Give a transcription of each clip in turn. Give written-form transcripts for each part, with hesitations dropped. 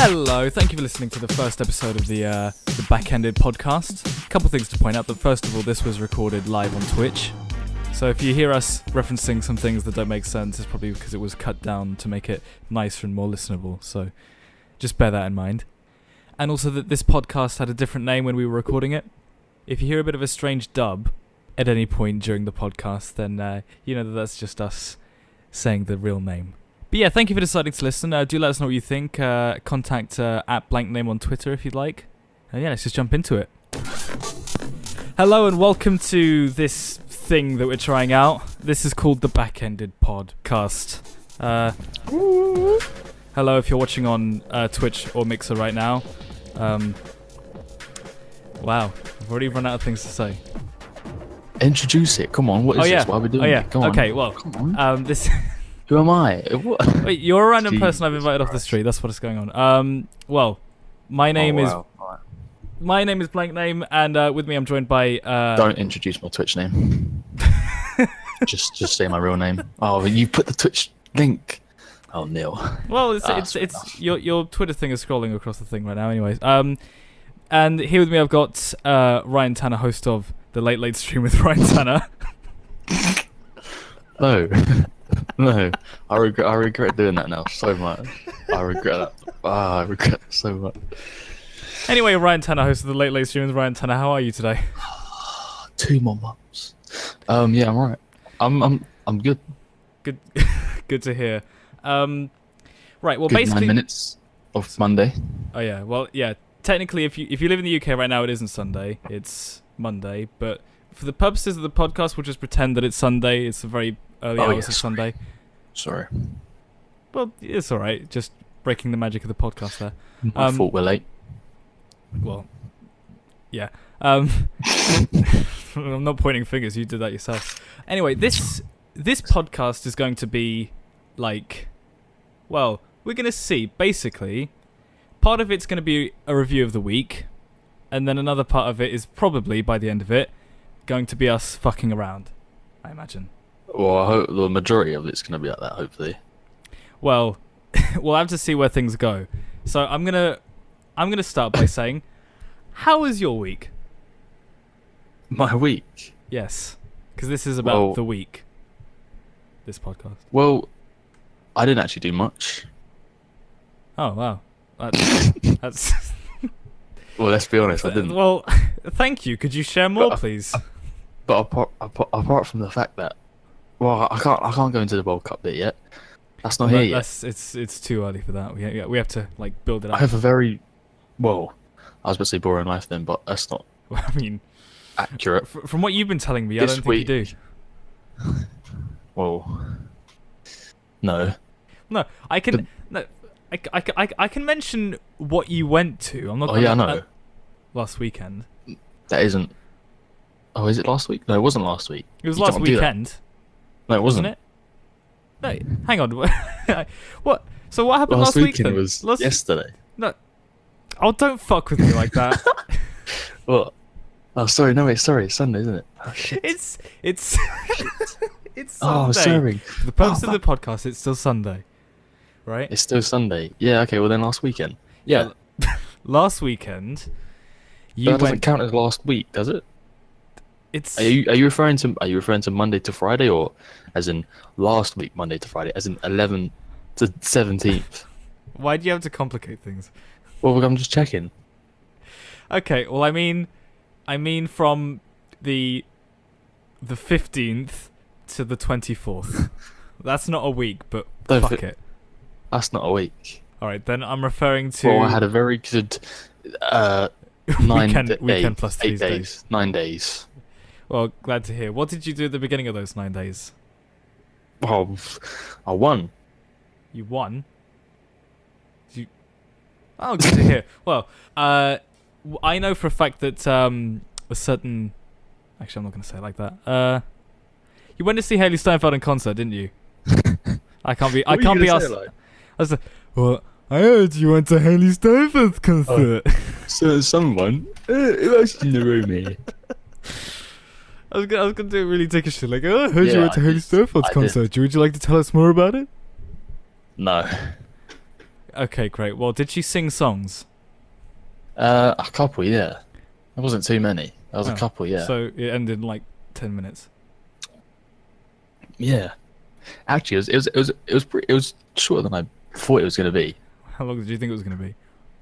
Hello, thank you for listening to the first episode of the Backended podcast. A couple things to point out. That first of all, this was recorded live on Twitch. So if you hear us referencing some things that don't make sense, it's probably because it was cut down to make it nicer and more listenable. So just bear that in mind. And also that this podcast had a different name when we were recording it. If you hear a bit of a strange dub at any point during the podcast, then you know that that's just us saying the real name. But yeah, thank you for deciding to listen. Do let us know what you think. Contact at blankname on Twitter if you'd like. And yeah, let's just jump into it. Hello and welcome to this thing that we're trying out. This is called the Backended podcast. Hello if you're watching on Twitch or Mixer right now. Wow, I've already run out of things to say. Introduce it. Come on, what is this? Why are we doing it? Come on. Okay, well, come on. This... Who am I? What? Wait, you're a random Jesus person I've invited off the street. That's what's going on. Well, my name is Blank Name, and with me I'm joined by. Don't introduce my Twitch name. just say my real name. Oh, you put the Twitch link. Oh, Neil. Well, it's your Twitter thing is scrolling across the thing right now. Anyways, and here with me I've got Ryan Tanner, host of the Late Stream with Ryan Tanner. No, I regret doing that now so much. I regret that. I regret it so much. Anyway, Ryan Tanner, host of the Late Stream with Ryan Tanner. How are you today? 2 more months. Yeah, I'm alright. I'm good. Good to hear. Right, well, good basically 9 minutes of Monday. Oh yeah, well, yeah. Technically, if you live in the UK right now, it isn't Sunday. It's Monday. But for the purposes of the podcast, we'll just pretend that it's Sunday. It's a very early hours of Sunday. Sorry. Well, it's all right. Just breaking the magic of the podcast there. I thought we're late. Well, yeah. I'm not pointing fingers. You did that yourself. Anyway, this podcast is going to be like, well, we're going to see. Basically, part of it's going to be a review of the week, and then another part of it is probably, by the end of it, going to be us fucking around, I imagine. Well, I hope the majority of it's going to be like that, hopefully. Well, we'll have to see where things go. So I'm gonna start by saying, how was your week? My week? Yes, because this is about the week. This podcast. Well, I didn't actually do much. Oh wow, that's. Well, let's be honest, I didn't. Well, thank you. Could you share more, please? But apart from the fact that, well, I can't go into the World Cup bit yet. That's not here yet. It's too early for that. We have to like build it up. I have a very, well, I was about to say boring life then, but that's not. I mean, accurate. From what you've been telling me, I don't think you do. Well, no. No, I can. I can mention what you went to. I'm not. Oh yeah, I know. Last weekend. That isn't. Oh, is it last week? No, it wasn't last week. It was last weekend. No, it wasn't. It? No, hang on. What? So what happened last week then? Was yesterday. No. Oh, don't fuck with me like that. What? Oh, sorry. No, wait. Sorry. It's Sunday, isn't it? Oh, shit. It's Sunday. Oh, sorry. For the purpose of the podcast, it's still Sunday, right? It's still Sunday. Yeah. Okay. Well, then last weekend. Yeah. Last weekend. That doesn't count as last week, does it? It's. Are you referring to Monday to Friday, or as in last week Monday to Friday, as in 11th to 17th? Why do you have to complicate things? Well, I'm just checking. Okay. Well, I mean from the 15th to the 24th. That's not a week, but fuck it. That's not a week. All right, then I'm referring to. Well, I had a very good weekend plus 8 days. 9 days. Well, glad to hear. What did you do at the beginning of those 9 days? Well, I won. You won? Oh, good to hear. Well, I know for a fact that a certain... Actually, I'm not going to say it like that. You went to see Hayley Steinfeld in concert, didn't you? I can't be asked... Like? I was like, well, I heard you went to Hayley Steinfeld's concert. So someone... who else is in the room here? I was gonna do it really dickishly, like, oh, I heard you went to Hayley Steinfeld's concert. Would you like to tell us more about it? No. Okay, great. Well, did she sing songs? A couple, yeah. There wasn't too many. There was a couple, yeah. So it ended in like 10 minutes. Yeah. Actually, it was shorter than I thought it was going to be. How long did you think it was going to be?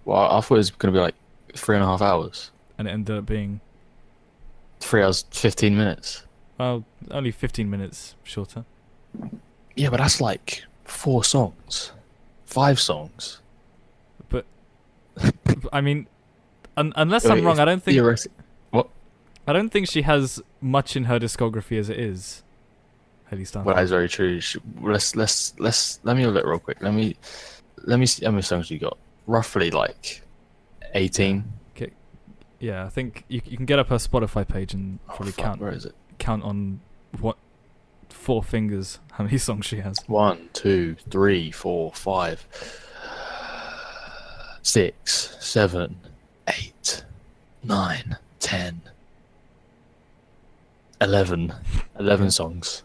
Well, I thought it was going to be like 3.5 hours. And it ended up being 3 hours 15 minutes. well, only 15 minutes shorter. Yeah, but that's like 4 songs, 5 songs. But I mean, unless I'm wrong, I don't think What? I don't think she has much in her discography as it is. Haley Stanfield. Well, that is very true. Let me have a look real quick. Let me see how many songs you got. Roughly like 18. Okay. Yeah, I think you can get up her Spotify page and probably count. Where is it? Count on 4 fingers how many songs she has. 1, 2, 3, 4, 5, 6, 7, 8, 9, 10, 11. 11 songs.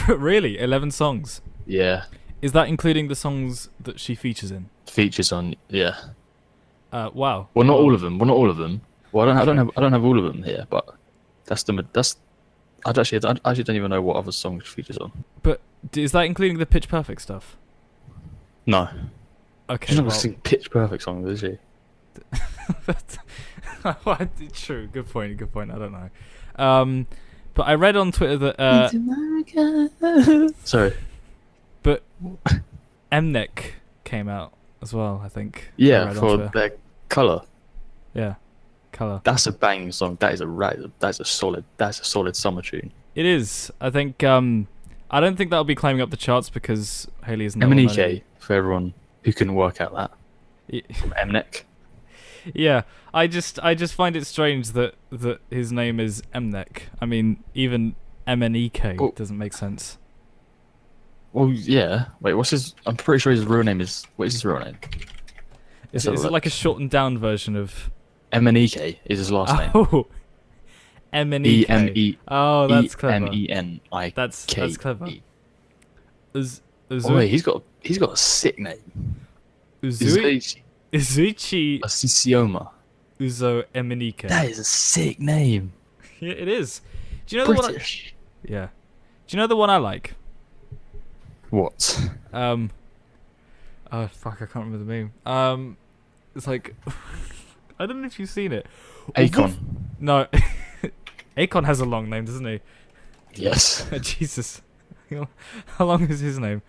Really? 11 songs? Yeah. Is that including the songs that she features in? Features on, yeah. Wow. Well, not all of them. Well, not all of them. Well, I don't have all of them here, but I actually don't even know what other songs she features on. But is that including the Pitch Perfect stuff? No. Okay. She's not gonna sing Pitch Perfect songs, is she? True. Good point. I don't know. But I read on Twitter that Sorry. but Mnek came out as well, I think. Yeah, for their Colour. Yeah, Colour. That's a banging song. That's a solid summer tune. It is. I think. I don't think that'll be climbing up the charts because Haley isn't. MNEK for everyone who can work out that. From Mnek. Yeah, I just find it strange that his name is Mnek. I mean, even MNEK doesn't make sense. Well, yeah. Wait, what's his? I'm pretty sure his real name is. What is his real name? Is it like a shortened down version of? MNEK is his last name. Oh, MNEK. EME. Oh, that's clever. EMENIK. That's clever. Oh wait, he's got a sick name. Uzuichi Sisioma. Uzo Emenike. That is a sick name. Yeah, it is. Do you know British. Yeah. Do you know the one I like? What? Oh fuck, I can't remember the name. It's like I don't know if you've seen it. Akon. No. Akon has a long name, doesn't he? Yes. Jesus. How long is his name?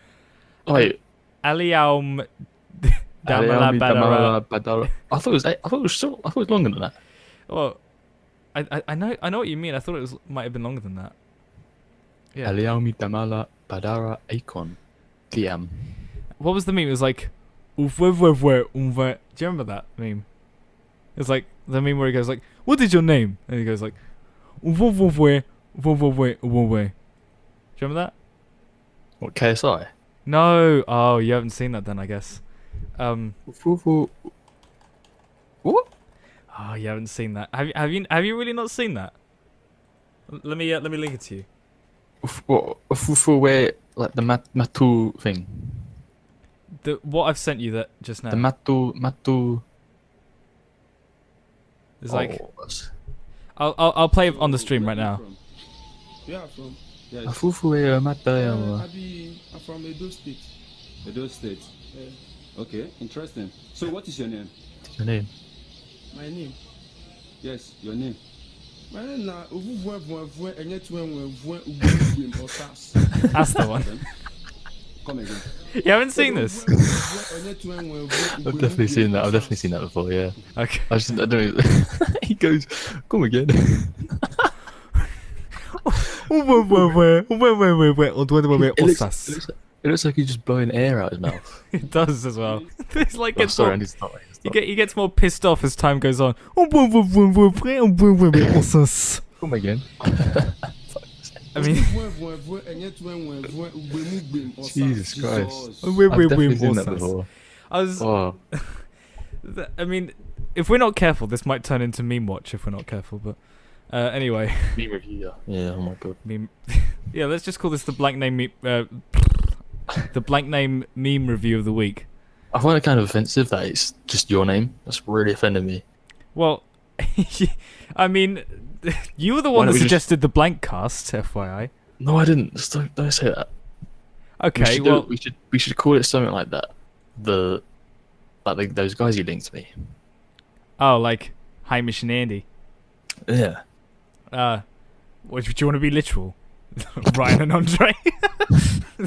Oh, wait. Aliaum Damala Badara. I thought it was longer than that. Well, I know what you mean. I thought it might have been longer than that. Yeah. Aliaumi Damala Badara Akon. DM. What was the meme? It was like, do you remember that meme? It's like the meme where he goes like, "What is your name?" And he goes like, do you remember that? What, KSI? No. Oh, you haven't seen that then, I guess. What? Oh, you haven't seen that. Have you really not seen that? Let me link it to you. What? Where, like the matu thing? What I've sent you that just now. The matu. It's like. I'll play it on the stream right now. Yeah, from. Yes. I'm from Edo State. Edo State. Yeah. Okay, interesting. So, what is your name? Your name? My name. Yes, your name. My name na That's the one. Come again. You haven't seen this? I've definitely seen that. Before. Yeah. Okay. I don't. He goes, "Come again." It looks like he's just blowing air out his mouth. It does as well. It's like Oh, sorry, I need to stop. he gets more pissed off as time goes on. Come again. I mean, Jesus Christ. I've I've definitely seen that before. Oh. I mean, if we're not careful, this might turn into meme watch if we're not careful. But anyway, Meme review. Yeah. Oh my god. meme. Yeah, let's just call this the blank name. The blank name meme review of the week. I find it kind of offensive that it's just your name. That's really offended me. Well, I mean, you were the Why one don't that we just- suggested the blank cast, FYI. No, I didn't. Just don't say that. Okay, We should call it something like that. Those guys you linked me. oh, like Hamish and Andy. Yeah. What, do you want to be literal? Ryan and Andre.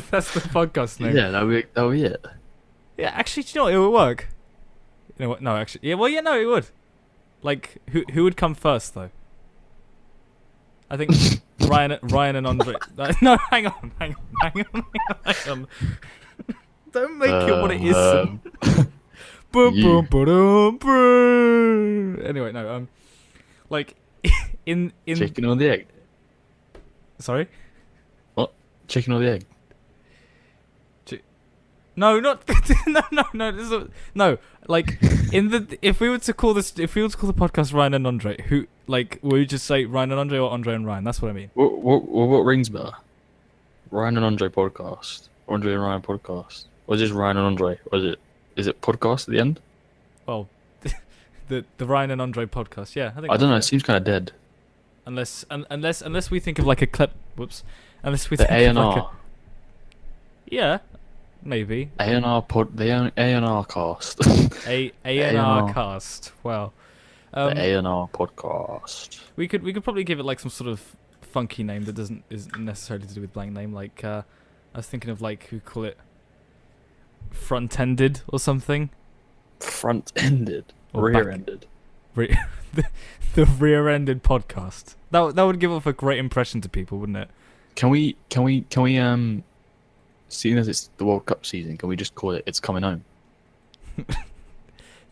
That's the podcast name. Yeah, that'll be it. Yeah, actually, do you know what? It would work. You know what? No, actually, yeah. Well, yeah, no, it would. Like, who would come first though? I think Ryan and Andre. No, hang on. Don't make it what it isn't. Boom, you. boom, ba-dum, boom. Anyway, no. Like, in Chicken or the egg? Sorry. What? Chicken or the egg? No, not no. This is no. Like if we were to call the podcast Ryan and Andre, who like would we just say Ryan and Andre or Andre and Ryan? That's what I mean. What rings better? Ryan and Andre podcast, Andre and Ryan podcast, or just Ryan and Andre? Or is it podcast at the end? Well, the Ryan and Andre podcast. Yeah, I think. I don't know. It that's it. seems kind of dead. Unless we think of like a clip. Whoops. Unless we The think A and of like R, yeah, maybe A and R cast, A and R cast. Wow. the A and R podcast. We could probably give it like some sort of funky name that isn't necessarily to do with blank name. Like I was thinking of like who call it front-ended or something. Front-ended, Or back- rear-ended. The rear-ended podcast. That would give off a great impression to people, wouldn't it? Can we seeing as it's the World Cup season, can we just call it "It's Coming Home"?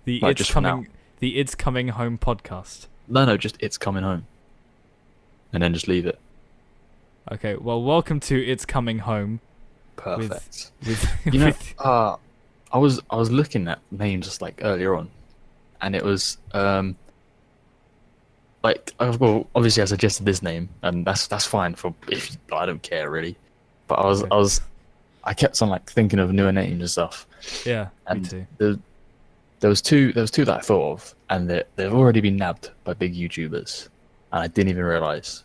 The Like, it's just for now. coming home podcast. No, just "It's Coming Home," and then just leave it. Okay, well, welcome to It's Coming Home. Perfect. With You know, with- I was looking at names just like earlier on, and it was well, obviously I suggested this name, and that's fine for if I don't care really, but Okay. I kept on like thinking of newer names and stuff, yeah, me and too. there was two that I thought of, and they've already been nabbed by big YouTubers, and I didn't even realize.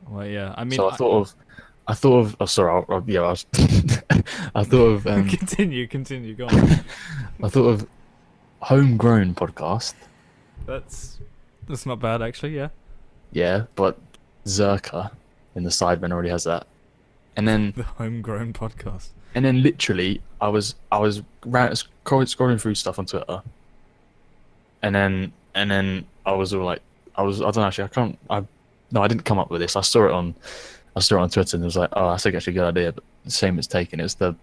Well, yeah, I mean, So I thought of. Oh, sorry. I was. I thought of. continue, go on. I thought of homegrown podcast. That's not bad actually. Yeah. Yeah, but Zerka in the Sidemen already has that. And then The homegrown podcast. literally I was scrolling through stuff on Twitter. And then I was all like I don't know, actually I didn't come up with this. I saw it on Twitter and it was like, oh, that's actually a good idea, but the same it's taken. It was the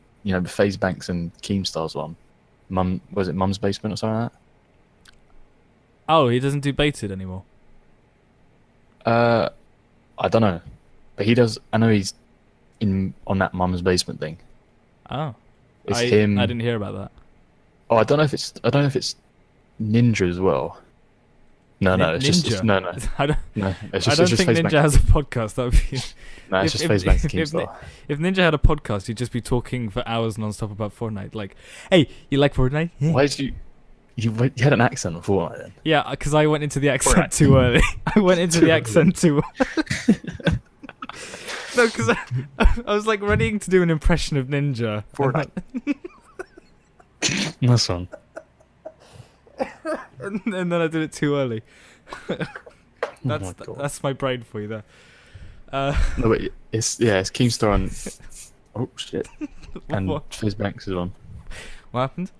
FaZe Banks and Keemstar's one. Was it Mum's Basement or something like that? Oh, he doesn't do baited anymore. I don't know, but he does. I know he's on that Mum's Basement thing. Oh, It's I him. didn't hear about that. Oh, I don't know if it's Ninja as well. No, it's just Ninja? no, I don't. it's I just don't it's just think FaZe Ninja Banks. has a podcast. That would be. No, it's if- just FaZe Banks and if- Keemstar. If Ninja had a podcast, he'd just be talking for hours non-stop about Fortnite. Like, hey, you like Fortnite? Yeah. Why did you had an accent before then? Yeah, because I went into the accent Fortnite. too early. I went into Too the early. accent too. No, because I was like ready to do an impression of Ninja. Fortnite. Nice one. And then I did it too early. my God. That's my brain for you there. No, but it's Keemstar and oh shit, and What? FaZe Banks is on. What happened?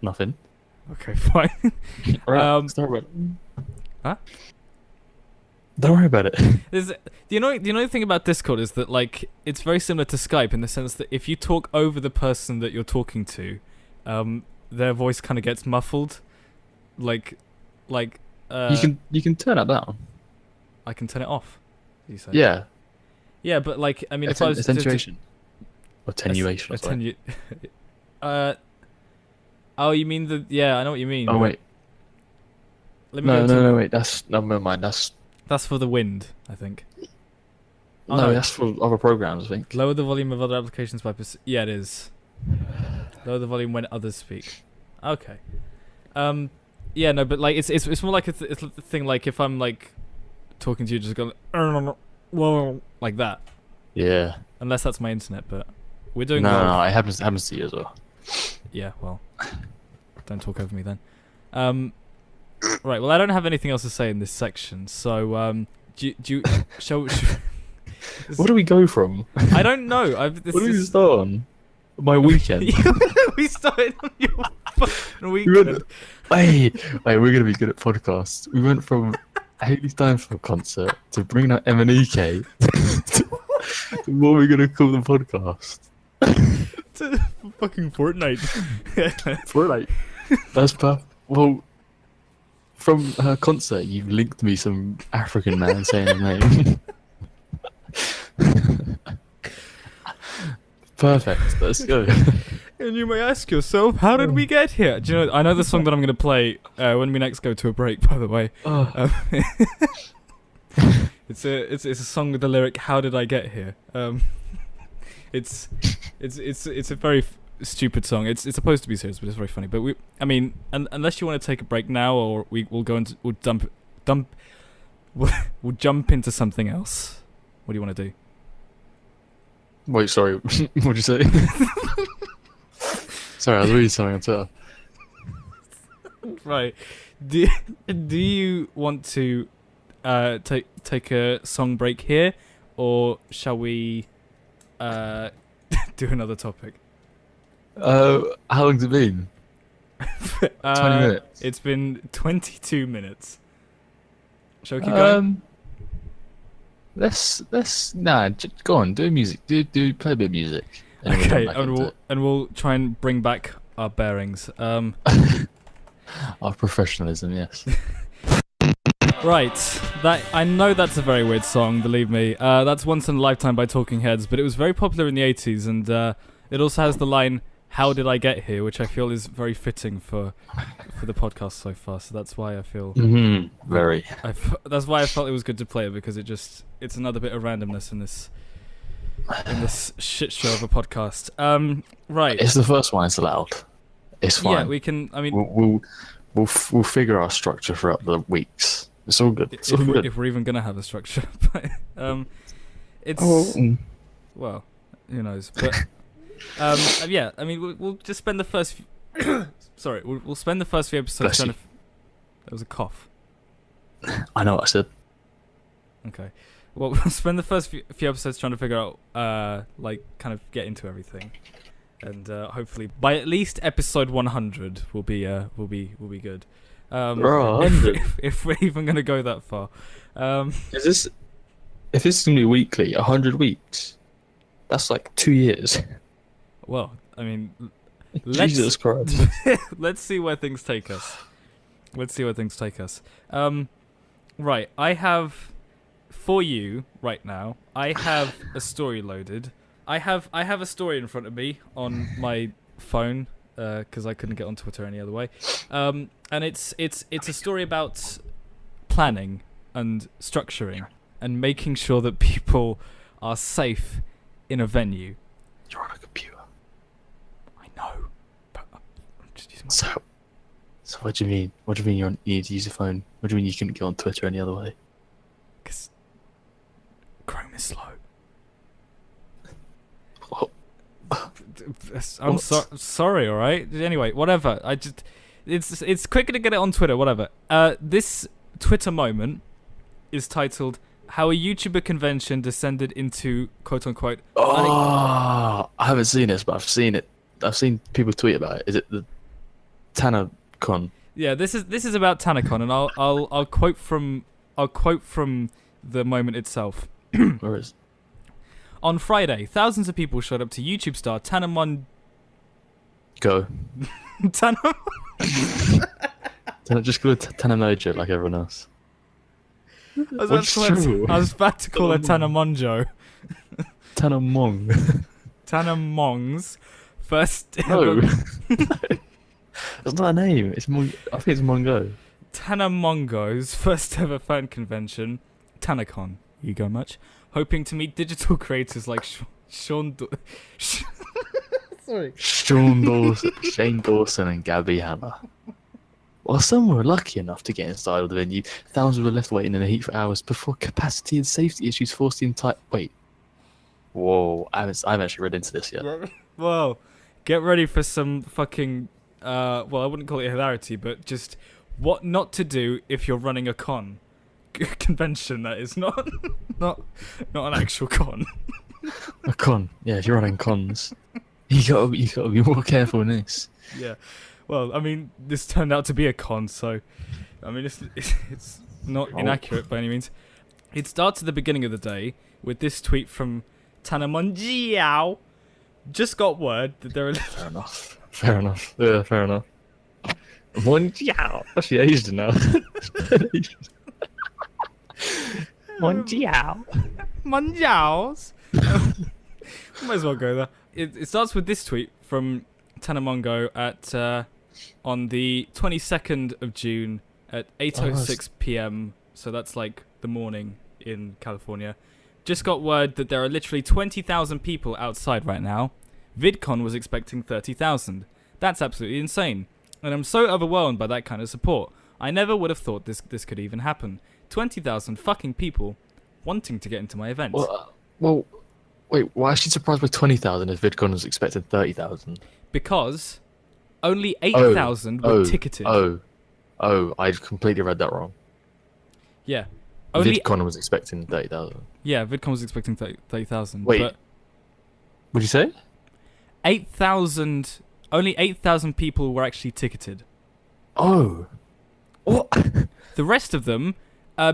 Nothing. Okay, fine. Right, Um, don't worry about it. Huh? Don't worry about it. The annoying thing about Discord is that like it's very similar to Skype in the sense that if you talk over the person that you're talking to, their voice kind of gets muffled. Like, You can turn it down. I can turn it off. You say? Yeah. Yeah, but like I mean, if I was Attenuation. Attenuation. sorry. Oh, you mean the? Yeah, I know what you mean. Oh but wait. Let me go to, No, wait. Never mind. That's for the wind, I think. Oh, no. That's for other programs, I think. Lower the volume of other applications by yeah, it is. Lower the volume when others speak. Okay. Yeah, no, but like it's more like it's a thing like if I'm like talking to you, just going like that. Yeah. Unless that's my internet, but we're doing No, well. no, it happens to you as well. Yeah, well, don't talk over me then. Right, well, I don't have anything else to say in this section, so do you shall Where do we go from? I don't know. What do we start on? My weekend. We started on your fucking We weekend. went, wait, we're gonna be good at podcasts. We went from Haley Steinfeld concert to bringing out M&EK to what are we gonna call the podcast? To fucking Fortnite. Fortnite. That's perfect. Well, from her concert, you've linked me some African man saying his name. Perfect. Let's go. And you may ask yourself, how did we get here? Do you know? I know the song that I'm going to play when we next go to a break. By the way, Oh. it's a song with the lyric "How did I get here?" It's a very stupid song. It's supposed to be serious, but it's very funny. But unless you want to take a break now, or we'll jump into something else. What do you want to do? Wait, sorry. What'd you say? Sorry, I was reading something on Twitter. Right. Do you want to take a song break here, or shall we do another topic? How long's it been? 20 minutes. It's been 22 minutes. Shall we keep going? Let's go on, do music. Do play a bit of music. And then we'll Okay, jump back into it. and we'll try and bring back our bearings. Our professionalism, yes. Right, that I know that's a very weird song. Believe me, that's Once in a Lifetime by Talking Heads, but it was very popular in the 80s, and it also has the line "How did I get here?" which I feel is very fitting for the podcast so far. So that's why I feel Very. that's why I felt it was good to play it, because it's another bit of randomness in this shit show of a podcast. Right. It's the first one. It's allowed. It's fine. Yeah, we can. I mean, we'll figure our structure throughout the weeks. It's all good. It's all good. if we're even gonna have a structure, but it's well, who knows? But yeah, I mean, we'll just spend the first. Sorry, we'll spend the first few episodes Bless trying you. to. That was a cough. I know what I said. Okay. Well, we'll spend the first few episodes trying to figure out, like, kind of get into everything, and hopefully by at least episode 100 we'll be good. Bro, 100. If we're even gonna go that far. Is this? If this is gonna be weekly, 100 weeks, that's like 2 years. Well, I mean, Jesus Christ. let's see where things take us. Right, I have for you right now. I have a story loaded. I have a story in front of me on my phone because I couldn't get on Twitter any other way. And it's a story about planning and structuring and making sure that people are safe in a venue. You're on a computer. I know, but I'm just using my So what do you mean? What do you mean you need to use your phone? What do you mean you couldn't get on Twitter any other way? because Chrome is slow. What? I'm What? sorry, all right. Anyway, whatever. It's quicker to get it on Twitter. Whatever. This Twitter moment is titled "How a YouTuber Convention Descended into Quote Unquote." Oh, I haven't seen this, but I've seen it. I've seen people tweet about it. Is it the TanaCon? Yeah, this is about TanaCon, and I'll quote from the moment itself. Where is? On Friday, thousands of people showed up to YouTube star Go. Tana. Just go to Tanamojo like everyone else. I What's true? was about to call her Tanamonjo. Tanamong. Tanamong's first No. ever. That's not a name. It's I think it's Mongo. Tanamongo's first ever fan convention, TanaCon. You go much. Hoping to meet digital creators like Sean. Sorry. Shane Dawson and Gabby Hanna. While some were lucky enough to get inside of the venue, thousands were left waiting in the heat for hours before capacity and safety issues forced the entire... Wait. Whoa, I haven't actually read into this yet. Well, get ready for some fucking... well, I wouldn't call it hilarity, but just what not to do if you're running a con. Convention, that is. Not an actual con. A con. Yeah, if you're running cons, you gotta be more careful in this. Yeah. Well, I mean, this turned out to be a con, so... I mean, it's not inaccurate by any means. It starts at the beginning of the day with this tweet from Tana Monjiao. Just got word that there are... Fair enough. Yeah, fair enough. Monjiao. Actually aged now. Monjiao. Monjiaos. Might as well go there. It starts with this tweet from Tanamongo at on the 22nd of June at 8:06 p.m. So that's like the morning in California. Just got word that there are literally 20,000 people outside right now. VidCon was expecting 30,000. That's absolutely insane. And I'm so overwhelmed by that kind of support. I never would have thought this could even happen. 20,000 fucking people wanting to get into my event. Well, wait, why is she surprised by 20,000 if VidCon was expecting 30,000? Because only 8,000 were ticketed. Oh, I completely read that wrong. Yeah. VidCon was expecting 30,000. Yeah, VidCon was expecting 30,000. Wait, but what'd you say? 8,000... Only 8,000 people were actually ticketed. Oh. What? The rest of them,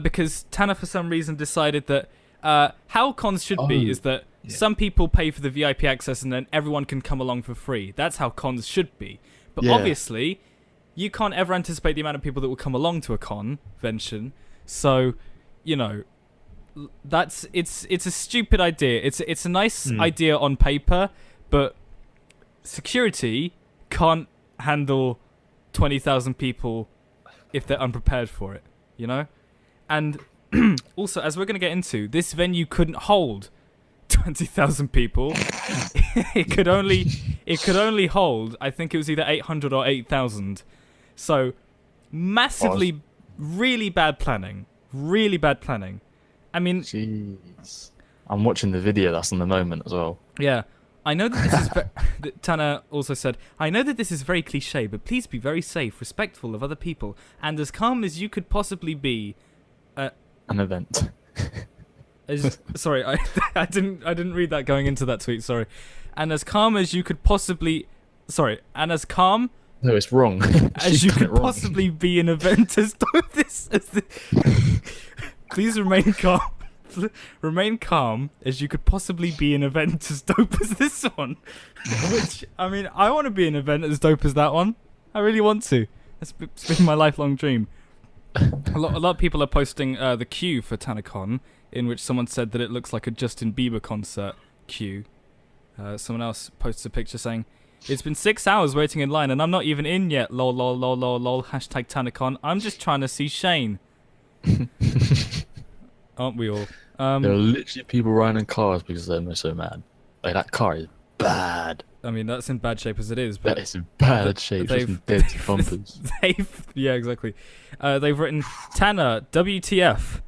because Tana for some reason decided that how cons should be is that some people pay for the VIP access and then everyone can come along for free. That's how cons should be. But obviously, you can't ever anticipate the amount of people that will come along to a convention. So, you know, it's a stupid idea. It's a nice idea on paper, but security can't handle 20,000 people if they're unprepared for it, you know? And also, as we're going to get into, this venue couldn't hold 20,000 people. it could only hold, I think it was either 800 or 8,000. So, massively, really bad planning. Really bad planning. I mean... Jeez. I'm watching the video that's in the moment as well. Yeah. I know that this is... Tana also said, I know that this is very cliche, but please be very safe, respectful of other people, and as calm as you could possibly be... An event. Sorry, I didn't read that going into that tweet, sorry. And as calm as you could possibly... Sorry, and as calm... No, it's wrong. as you could possibly be an event as Please remain calm. Remain calm as you could possibly be an event as dope as this one. Which, I mean, I want to be an event as dope as that one. I really want to. It's been my lifelong dream. A lot of people are posting the queue for TanaCon, in which someone said that it looks like a Justin Bieber concert queue. Someone else posts a picture saying, it's been 6 hours waiting in line and I'm not even in yet. Lol, lol, lol, lol, lol. Hashtag TanaCon. I'm just trying to see Shane. Aren't we all? There are literally people riding in cars because they're so mad. Like, that car is bad. I mean, that's in bad shape as it is. But that is in bad shape. Just dead bumpers. Yeah, exactly. They've written, Tana, WTF,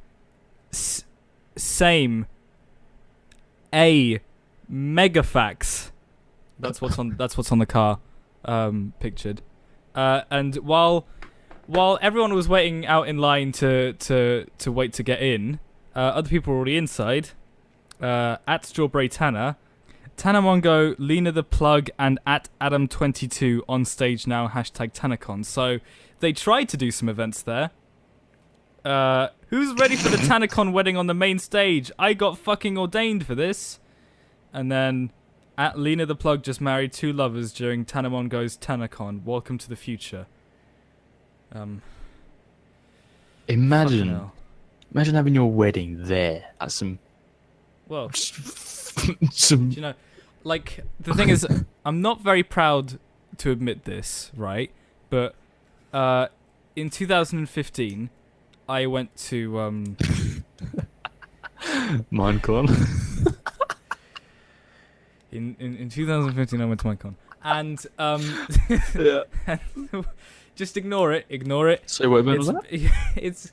same, A, megafax. That's what's on the car, pictured. And while everyone was waiting out in line to wait to get in, other people were already inside. At Strawberry Tana, Tana Mongo, Lena the Plug, and at Adam22 on stage now. Hashtag TanaCon. So they tried to do some events there. Who's ready for the TanaCon wedding on the main stage? I got fucking ordained for this. And then at Lena the Plug just married 2 lovers during Tana Mongo's TanaCon. Welcome to the future. Imagine having your wedding there at some. Well, some. you know, like the thing is, I'm not very proud to admit this, right? But in 2015, I went to Minecon. In 2015, I went to Minecon, and Yeah. just ignore it. Ignore it. So what event was that? It's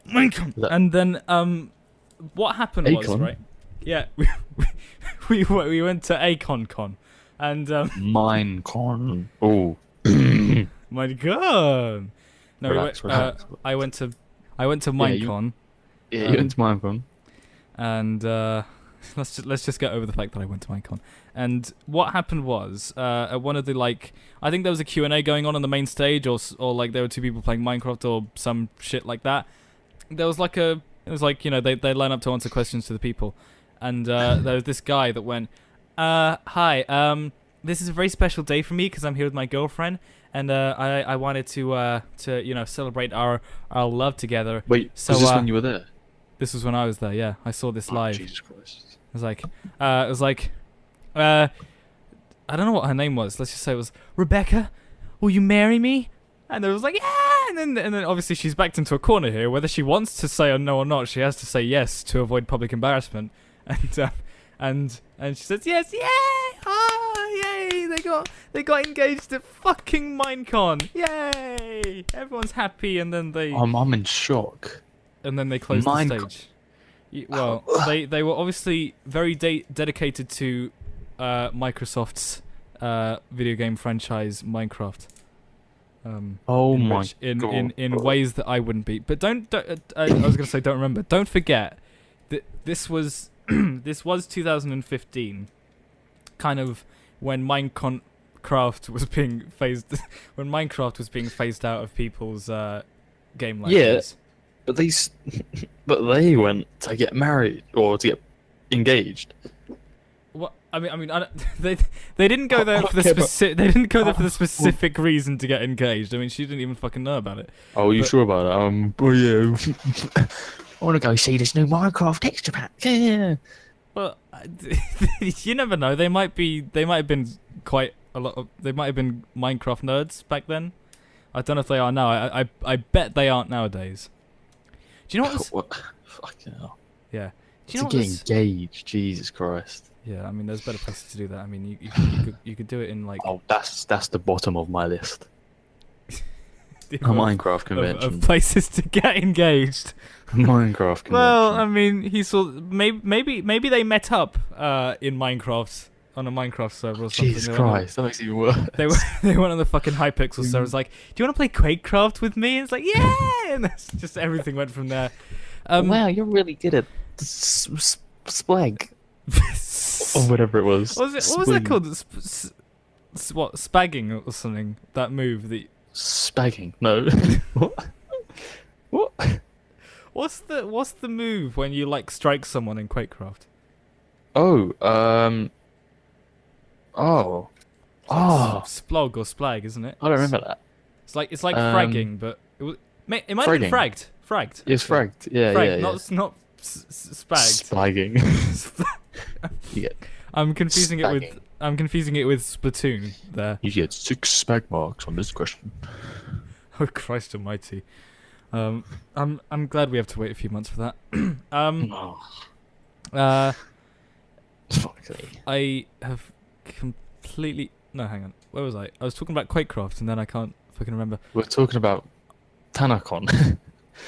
Minecon. That- And then what happened was, Acon? right? Yeah, we went to AconCon, and Minecon. Oh. Minecon. No, Relax, relax. I went to Yeah, you- Minecon, Yeah, you went to Minecon. and let's just get over the fact that I went to Minecon. And what happened was, at one of the I think there was a Q&A going on the main stage, or like there were two people playing Minecraft or some shit like that. There was it was they line up to answer questions to the people, and there was this guy that went, hi, this is a very special day for me because I'm here with my girlfriend, and I wanted to celebrate our love together. Wait, So, was this when you were there? This was when I was there. Yeah, I saw this live. Jesus Christ. It was like, I don't know what her name was. Let's just say it was Rebecca. Will you marry me? And it was like, yeah. And then obviously she's backed into a corner here. Whether she wants to say no or not, she has to say yes to avoid public embarrassment. And she says yes, yay! Oh, yay! They got engaged at fucking Minecon. Yay! Everyone's happy, and then they I'm in shock. and then they closed the stage. Well, they were obviously very dedicated to Microsoft's video game franchise Minecraft. Oh in my which- god. in ways that I wouldn't be. But don't I was gonna say don't remember. Don't forget that this was this was 2015, kind of when Minecraft was being phased when Minecraft was being phased out of people's game libraries. But they went to get married or to get engaged. What I mean, I don't, they didn't go there for the Okay, but- specific. They didn't go there for the specific reason to get engaged. I mean, she didn't even fucking know about it. Oh, are you But- sure about that? Oh yeah. I want to go see this new Minecraft texture pack. Yeah. Well, you never know. They might have been quite a lot of. They might have been Minecraft nerds back then. I don't know if they are now. I bet they aren't nowadays. Do you know what? What? Fucking hell. Yeah. Do you know To what? get engaged, Jesus Christ. Yeah, I mean, there's better places to do that. I mean, you could do it in like Oh, that's the bottom of my list. the A Minecraft of convention. places to get engaged. Minecraft convention. Well, I mean, he saw maybe they met up in Minecraft on a Minecraft server or something. Jesus They went on- Christ, that makes it even worse. They went on the fucking Hypixel server. It's like, do you want to play QuakeCraft with me? And it's like, yeah, and that's just everything went from there. Wow, you're really good at splag or whatever it was. What was that called? What, spagging or something? That move that. Spagging? No. What? What? What's the move when you like strike someone in QuakeCraft? Oh, oh, Splog or splag, isn't it? I don't remember that. It's like fragging, but it might have been Fragging. fragged. It's actually. fragged. Yeah, Fragged, yeah, not spagged. Splagging. You get I'm confusing Spagging. it with Splatoon there. you get 6 spag marks on this question. Oh Christ Almighty! I'm glad we have to wait a few months for that. Oh, fuck me. I have completely hang on. Where was I? I was talking about QuakeCraft, and then I can't fucking remember. We're talking about Tanacon.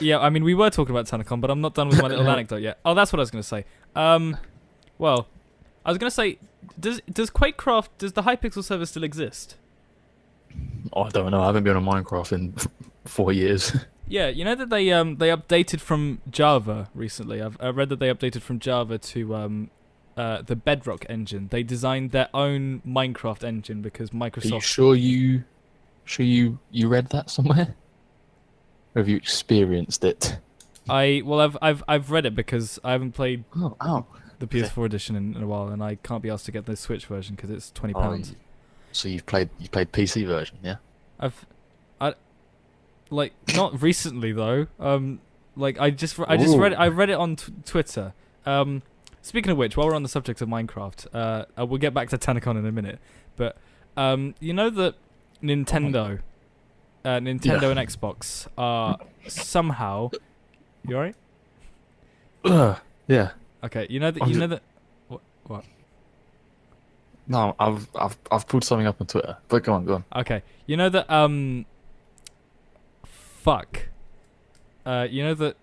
Yeah, I mean we were talking about Tanacon, but I'm not done with my little anecdote yet. Oh, that's what I was gonna say. Well, I was gonna say, does QuakeCraft, does the Hypixel server still exist? Oh, I don't know. I haven't been on Minecraft in 4 years. Yeah, you know that they updated from Java recently. I read that they updated from Java to the Bedrock engine. They designed their own Minecraft engine because Are you Microsoft. sure you read that somewhere? Or have you experienced it? I've read it because I haven't played Oh. the PS4 edition in a while, and I can't be asked to get the Switch version because it's £20. So you played PC version, yeah? Not recently though. I just read it on Twitter. Speaking of which, while we're on the subject of Minecraft, we'll get back to Tanacon in a minute. But you know that Nintendo, and Xbox are somehow. You alright? Yeah. Okay. You know that. What? No, I've pulled something up on Twitter. But go on. Okay, you know that fuck. You know that.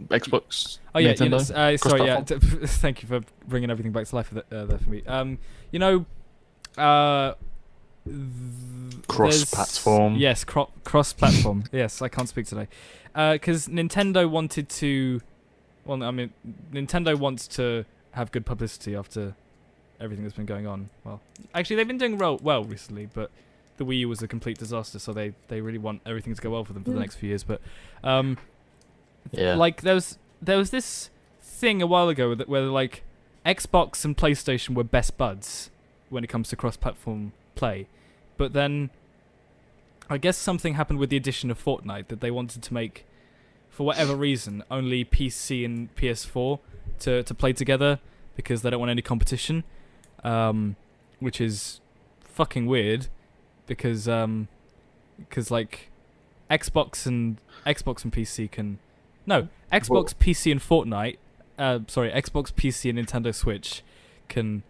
Xbox. Oh yeah, Nintendo, sorry. Yeah, cross-platform? thank you for bringing everything back to life there for me. You know, Cross-platform. Yes, cross-platform. Yes, I can't speak today. Because Nintendo wanted to. Well, I mean, Nintendo wants to have good publicity after everything that's been going on. Well, actually, they've been doing well recently, but the Wii U was a complete disaster, so they really want everything to go well for them for the next few years. But Yeah. like there was this thing a while ago where like Xbox and PlayStation were best buds when it comes to cross-platform play, but then I guess something happened with the addition of Fortnite that they wanted to make, for whatever reason, only PC and PS4 to play together because they don't want any competition, which is fucking weird because like Xbox and PC can. No, Xbox, PC, and Fortnite. Xbox, PC, and Nintendo Switch can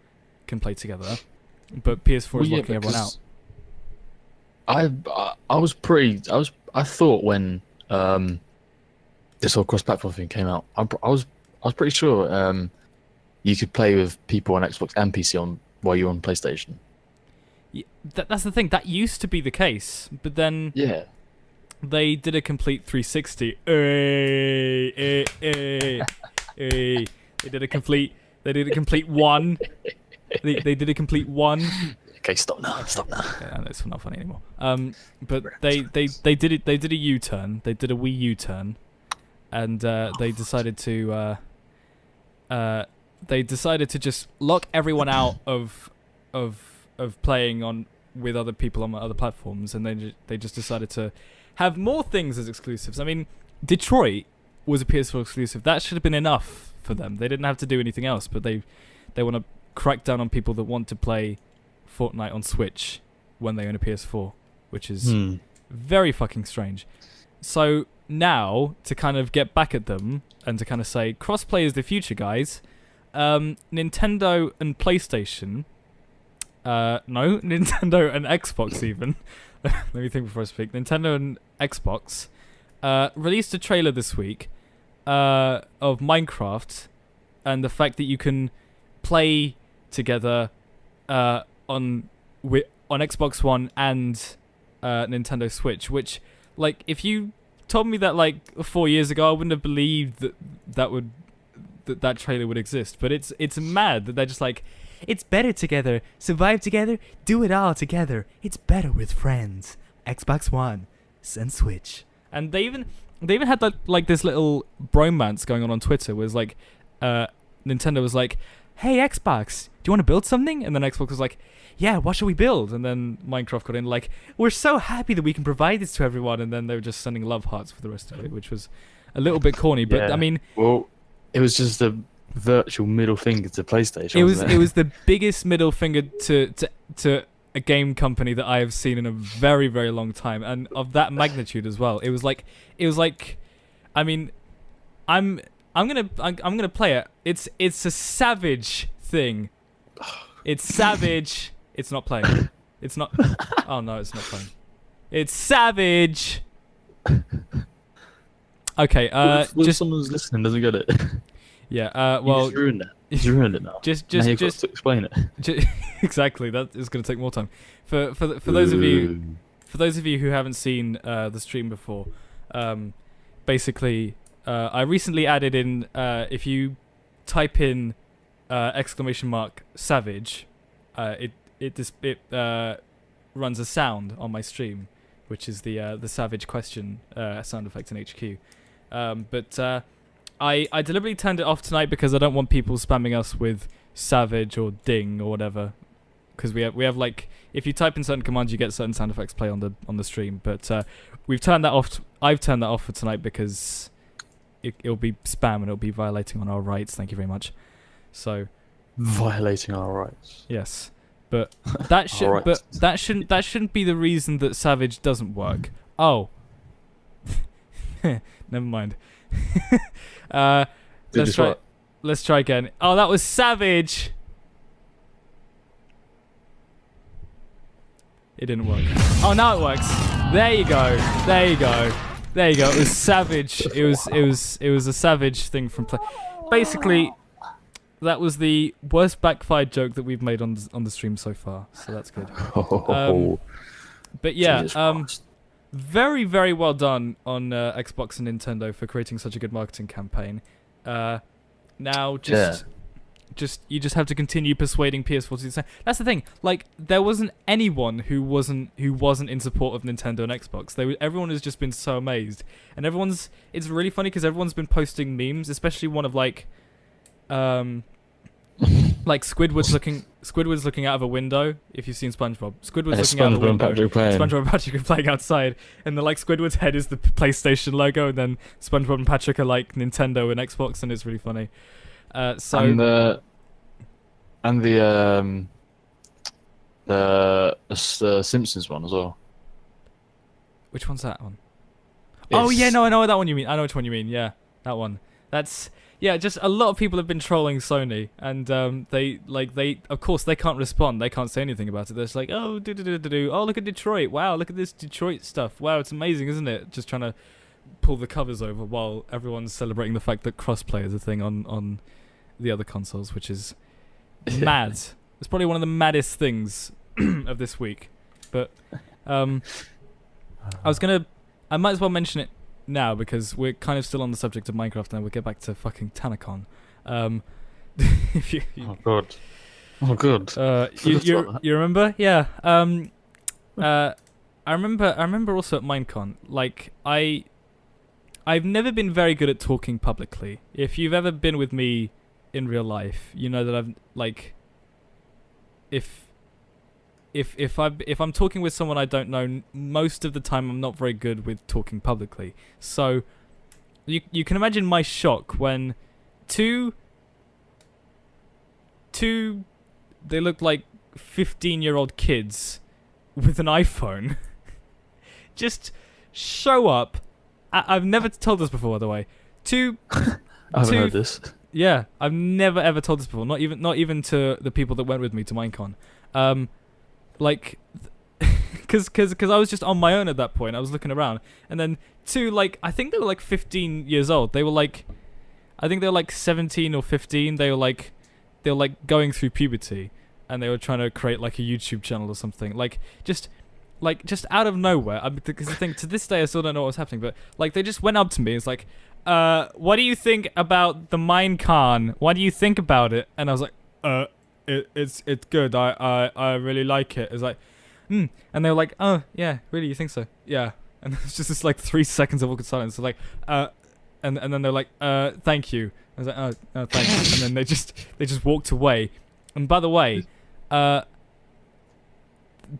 play together, but PS4 is locking everyone out. I thought when this whole cross-platform thing came out, I was pretty sure you could play with people on Xbox and PC while you're on PlayStation. Yeah, that's the thing. That used to be the case, but then Yeah. they did a complete 360. They did a complete one. They did a complete one. Okay, stop now. Yeah, it's not funny anymore. But they did it. They did a U-turn. They did a Wii U-turn, and they decided to just lock everyone out of playing with other people on other platforms, and they just decided to have more things as exclusives. I mean, Detroit was a PS4 exclusive. That should have been enough for them. They didn't have to do anything else, but they want to crack down on people that want to play Fortnite on Switch when they own a PS4, which is very fucking strange. So now, to kind of get back at them and to kind of say, crossplay is the future, guys, Nintendo and PlayStation... no, Nintendo and Xbox even. Let me think before I speak. Nintendo and Xbox released a trailer this week of Minecraft and the fact that you can play together on Xbox One and Nintendo Switch. Which, like, if you told me that like 4 years ago, I wouldn't have believed that trailer would exist. But it's mad that they're just like, it's better together. Survive together. Do it all together. It's better with friends. Xbox One and Switch. And they even had like this little bromance going on Twitter. Where it was like, Nintendo was like, "Hey Xbox, do you want to build something?" And then Xbox was like, "Yeah, what should we build?" And then Minecraft got in like, "We're so happy that we can provide this to everyone." And then they were just sending love hearts for the rest of it, which was a little bit corny. But Yeah. I mean, Well, it was just a virtual middle finger to PlayStation. It was the biggest middle finger to a game company that I have seen in a very, very long time, and of that magnitude as well. It was like I mean, I'm gonna play it. It's a savage thing. It's savage. It's not playing. It's not. Oh no, it's not playing. It's savage. Okay. Just someone's listening doesn't get it. Yeah. Well, you just ruined it. You ruined it now. Just now you've got to explain it. Exactly. That is going to take more time. For those of you who haven't seen the stream before, basically, I recently added in if you type in !savage, it runs a sound on my stream, which is the savage question sound effect in HQ. But I deliberately turned it off tonight because I don't want people spamming us with savage or ding or whatever. Because we have like, if you type in certain commands, you get certain sound effects play on the stream. But we've turned that off. I've turned that off for tonight because it'll be spam and it'll be violating on our rights. Thank you very much. So violating our rights. Yes, but that should Right. but that shouldn't be the reason that savage doesn't work. Oh, never mind. Let's try again. Oh, that was savage. It didn't work. Oh, now it works. There you go. There you go. There you go. It was savage. It was a savage thing from play. Basically, that was the worst backfired joke that we've made on the stream so far. So that's good. But yeah, Jesus Christ. very, very well done on Xbox and Nintendo for creating such a good marketing campaign. Now, you just have to continue persuading PS4 to say. That's the thing. Like, there wasn't anyone who wasn't in support of Nintendo and Xbox. Everyone has just been so amazed, and it's really funny because everyone's been posting memes, especially one of like Squidward's looking out of a window. If you've seen SpongeBob, Squidward's looking out of a window. SpongeBob and Patrick are playing outside, and Squidward's head is the PlayStation logo, and then SpongeBob and Patrick are like Nintendo and Xbox, and it's really funny. And the Simpsons one as well. Which one's that one? It's- Oh yeah, no, I know that one you mean. I know which one you mean. Yeah, that one. That's just a lot of people have been trolling Sony, and they of course they can't respond. They can't say anything about it. They're just like, oh, oh, look at Detroit. Wow, look at this Detroit stuff. Wow, it's amazing, isn't it? Just trying to pull the covers over while everyone's celebrating the fact that crossplay is a thing on the other consoles, which is mad. It's probably one of the maddest things of this week. But I might as well mention it now because we're kind of still on the subject of Minecraft, and we'll get back to fucking Tanacon. Oh god. You remember? Yeah. I remember also at Minecon. Like I've never been very good at talking publicly. If you've ever been with me in real life, you know that I've like if I'm talking with someone I don't know, most of the time I'm not very good with talking publicly. So you can imagine my shock when two they looked like 15-year-old kids with an iPhone just show up. I've never told this before, by the way. I haven't heard this. Yeah, I've never ever told this before. Not even to the people that went with me to Minecon. Because I was just on my own at that point. I was looking around, and then I think they were like 15 years old. They were like, I think they were like 17 or 15. They were like going through puberty, and they were trying to create like a YouTube channel or something. Just out of nowhere. Because I think to this day I still don't know what was happening. But like they just went up to me. It's like, what do you think about the Minecon? What do you think about it? And I was like, it's good. I really like it. It's like, and they were like, oh yeah, really, you think so? Yeah. And it was just this like 3 seconds of awkward silence. So like, and then they're like, thank you. I was like, oh thank you. And then they just walked away. And by the way, their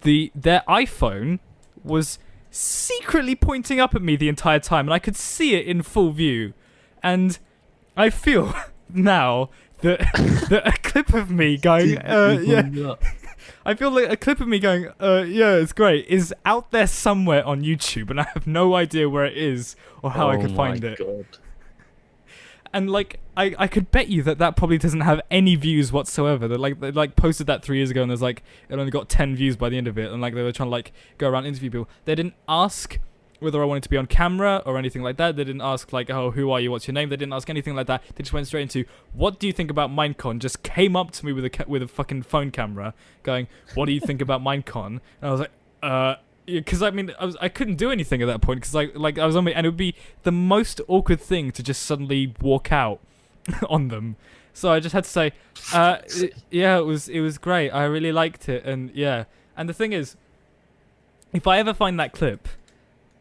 iPhone was secretly pointing up at me the entire time, and I could see it in full view. And I feel now that a clip of me going, yeah. I feel like a clip of me going, yeah, it's great, is out there somewhere on YouTube, and I have no idea where it is or how I could find it. God. And like, I could bet you that probably doesn't have any views whatsoever. They posted that 3 years ago, and there's like, it only got 10 views by the end of it, and like they were trying to like go around and interview people. They didn't ask whether I wanted to be on camera or anything like that. They didn't ask like, oh, who are you? What's your name? They didn't ask anything like that. They just went straight into, what do you think about Minecon? Just came up to me with a fucking phone camera, going, what do you think about Minecon? And I was like, because I mean, I couldn't do anything at that point because like I was on me, and it would be the most awkward thing to just suddenly walk out on them. So I just had to say, yeah, it was great. I really liked it, and yeah. And the thing is, if I ever find that clip,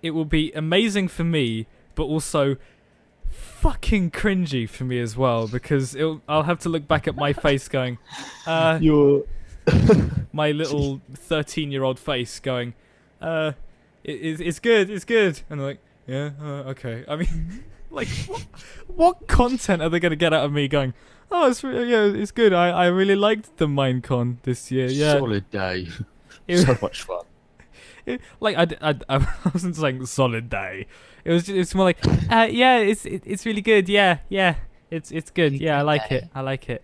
it will be amazing for me, but also fucking cringy for me as well, because I'll have to look back at my face going, my little 13-year-old face going, it's good, and they're like, yeah, okay. I mean, like, what content are they gonna get out of me going, oh, it's good. I really liked the Minecon this year. Yeah, solid day. So much fun. I wasn't saying solid day. It's more like, yeah, it's really good. Yeah, it's good. Yeah, I like it.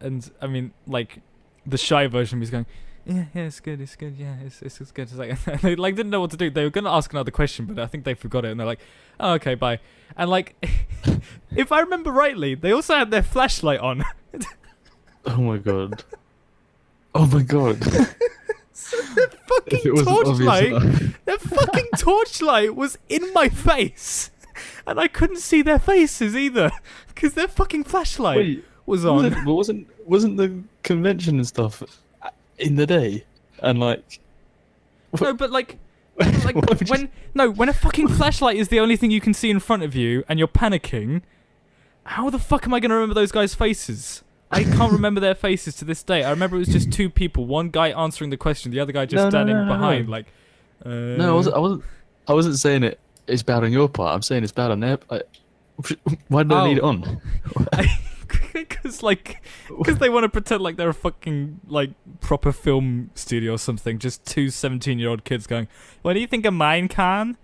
And I mean, like, the shy version of me is going, yeah, it's good, yeah, it's good. It's like they like didn't know what to do. They were gonna ask another question, but I think they forgot it, and they're like, oh, okay, bye. And like, if I remember rightly, they also had their flashlight on. Oh my god. Oh my god. Their fucking torchlight was in my face, and I couldn't see their faces either because their fucking flashlight Wait, was on. wasn't the convention and stuff in the day? And like, No, but like when a fucking flashlight is the only thing you can see in front of you and you're panicking, how the fuck am I gonna remember those guys' faces? I can't remember their faces to this day. I remember it was just two people, one guy answering the question, the other guy just standing behind, like. No, I wasn't saying it's bad on your part. I'm saying it's bad on their. Why do they need it on? Because they want to pretend like they're a fucking like proper film studio or something. Just two 17-year-old kids going, "What do you think of Minecon?"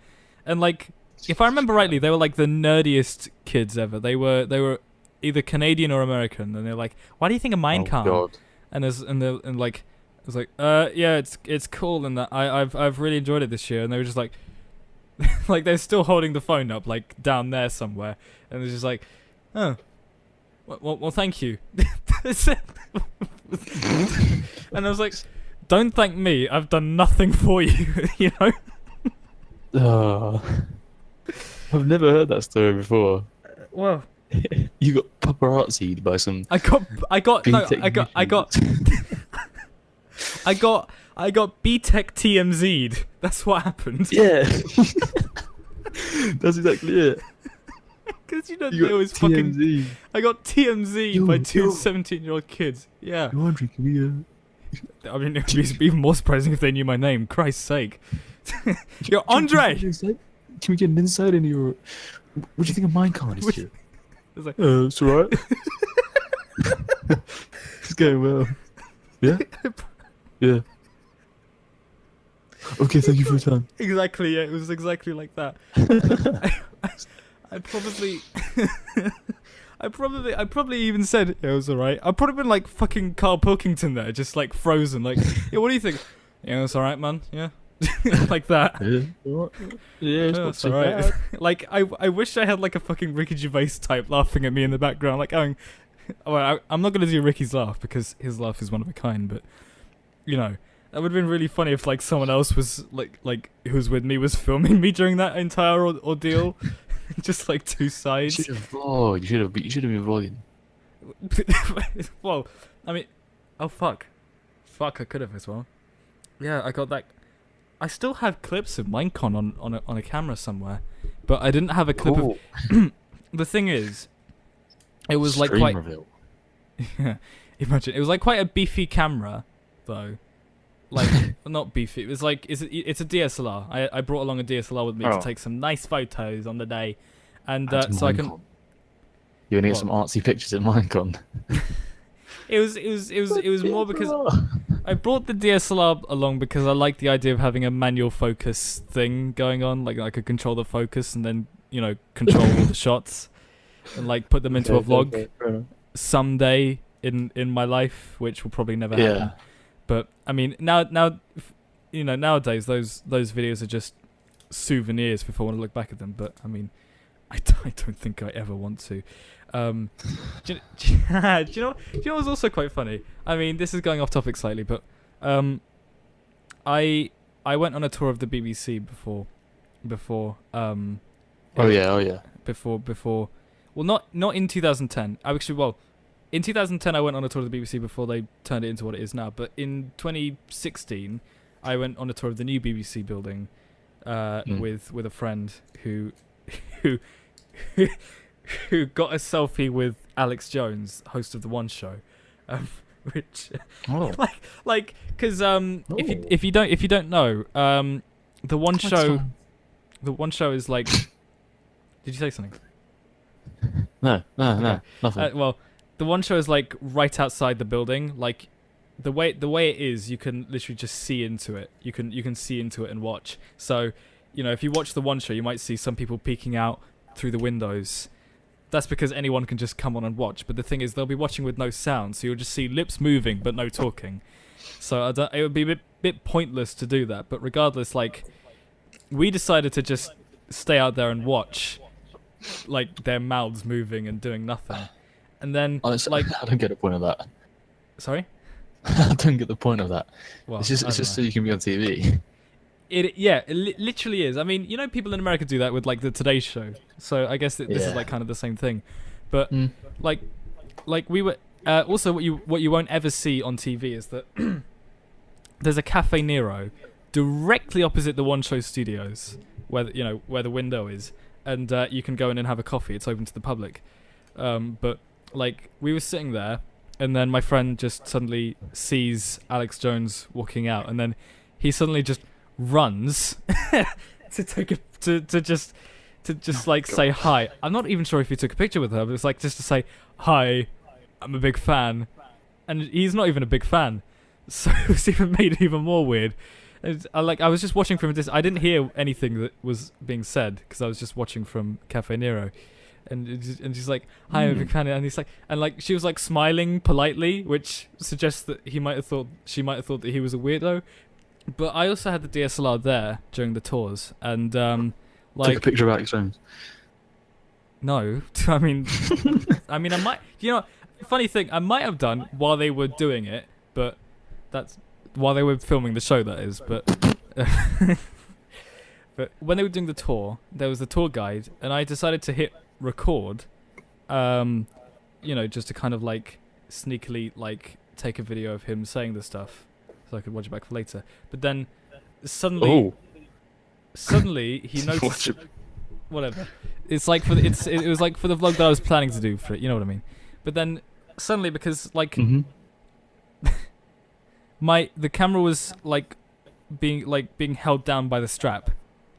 And like, if I remember rightly, they were like the nerdiest kids ever. They were either Canadian or American, and they're like, "Why do you think of Minecon?" Oh, God. And like, I was like, yeah, it's cool, and that I've really enjoyed it this year. And they were just like, like they're still holding the phone up, like down there somewhere, and they're just like, oh, well, thank you. And I was like, don't thank me. I've done nothing for you, you know. I've never heard that story before. Well. You got paparazzi'd by some. I got BTEC TMZ'd. That's what happened. Yeah. That's exactly it. Because you know You they always got fucking. TMZ. I got TMZ by two 17-year-old kids. Yeah. You're wondering, can we, I mean, it would be even more surprising if they knew my name. Christ's sake. You're Andre. Can we get an insight into your? What do you think of Minecon this year? It's like, It's alright. It's going well. Yeah? Yeah. Okay, thank you for your time. exactly, yeah, it was exactly like that. I probably even said it was alright. I've probably been like fucking Carl Pilkington there, just like frozen, like, yeah, what do you think? Yeah, it's alright, man, yeah. Like that. Yeah, It's alright. Like, I wish I had like a fucking Ricky Gervais type laughing at me in the background, like going, well, I'm not gonna do Ricky's laugh because his laugh is one of a kind, but you know, that would have been really funny if like someone else was like who was with me was filming me during that entire ordeal, just like two sides. You should have vlogged. You should have been vlogging. Well, I mean, oh fuck, I could have as well. Yeah, I got that. I still have clips of Minecon on a camera somewhere, but I didn't have a clip of. The thing is, it was like quite. Reveal. Yeah, imagine it was like quite a beefy camera, though. Like not beefy. It was like it's a DSLR. I brought along a DSLR with me to take some nice photos on the day, and so I can. You're gonna get some artsy pictures at Minecon. It was more because I brought the DSLR along because I like the idea of having a manual focus thing going on. Like I could control the focus and then control all the shots and like put them into a vlog someday in my life, which will probably never happen. Yeah. But I mean now nowadays those videos are just souvenirs if I want to look back at them. But I mean I don't think I ever want to. Do you know what's also quite funny? I mean, this is going off topic slightly, but I went on a tour of the BBC before. Oh yeah. Before. Well, not in 2010. In 2010 I went on a tour of the BBC before they turned it into what it is now. But in 2016, I went on a tour of the new BBC building with a friend who got a selfie with Alex Jones, host of the One Show, which because if you don't know, the One Show is like. Did you say something? No, nothing. Well, the One Show is like right outside the building. Like the way it is, you can literally just see into it. You can see into it and watch. So, if you watch the One Show, you might see some people peeking out through the windows. That's because anyone can just come on and watch. But the thing is, they'll be watching with no sound, so you'll just see lips moving but no talking. So it would be a bit pointless to do that. But regardless, like, we decided to just stay out there and watch, like, their mouths moving and doing nothing. And then, Honestly, like, I don't get the point of that. sorry? I don't get the point of that. Well, It's just so you can be on TV. It literally is. I mean, you know, people in America do that with, like, the Today Show. So I guess this is, Yeah. like, kind of the same thing. But, Mm. like we were... also, what you won't ever see on TV is that there's a Cafe Nero directly opposite the One Show Studios, where the window is, and you can go in and have a coffee. It's open to the public. But like we were sitting there, and then my friend just suddenly sees Alex Jones walking out, and then he suddenly just runs to take a to just like say hi. I'm not even sure if he took a picture with her, but it's like just to say hi. I'm a big fan, and he's not even a big fan, so it was even made it even more weird. And I was just watching from a distance. I didn't hear anything that was being said because I was just watching from Cafe Nero, and she's like, "Hi, I'm a big fan," and he's like, she was like smiling politely, which suggests that she might have thought that he was a weirdo. But I also had the DSLR there during the tours, and Took like a picture of Alex Jones. no, I mean, I might, funny thing, I might have done while they were doing it, but that's while they were filming the show, that is. But but when they were doing the tour, there was the tour guide, and I decided to hit record, just to kind of like sneakily like take a video of him saying the stuff, so I could watch it back for later. But then suddenly he noticed. Whatever. It's like it was like for the vlog that I was planning to do for it. You know what I mean? But then suddenly, because like Mm-hmm. the camera was like being held down by the strap,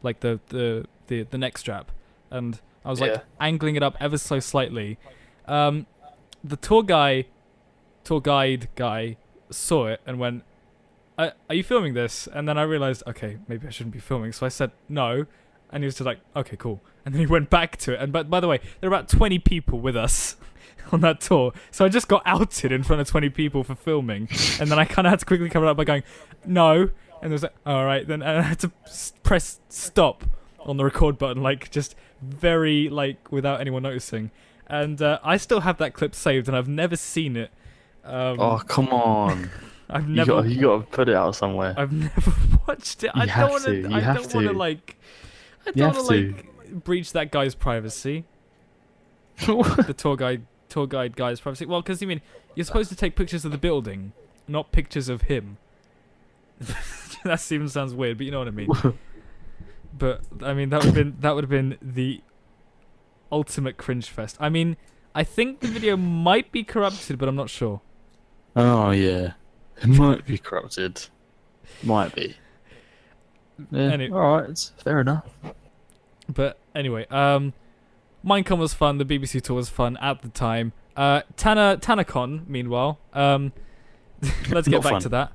like the neck strap, and I was like Yeah. angling it up ever so slightly. The tour guide guy saw it and went, "Are you filming this?" And then I realized, okay, maybe I shouldn't be filming. So I said no. And he was just like, okay, cool. And then he went back to it. And but by the way, there were about 20 people with us on that tour. So I just got outed in front of 20 people for filming. And then I kind of had to quickly cover it up by going, no. And it was like, all right. Then I had to press stop on the record button, like just very like without anyone noticing. And I still have that clip saved, and I've never seen it. Oh, come on. I've never. You got to put it out somewhere. I've never watched it. I You don't have want to, to. you I have don't want to to. like. I You don't have want to like breach that guy's privacy. The tour guide guy's privacy. Well, because you're supposed to take pictures of the building, not pictures of him. That even sounds weird, but you know what I mean. But I mean that would have been the ultimate cringe fest. I mean, I think the video might be corrupted, but I'm not sure. Oh yeah, it might be corrupted. Might be. Yeah. All right, it's fair enough. But anyway, Minecon was fun. The BBC tour was fun at the time. TanaCon, meanwhile, let's get Not back fun. to that.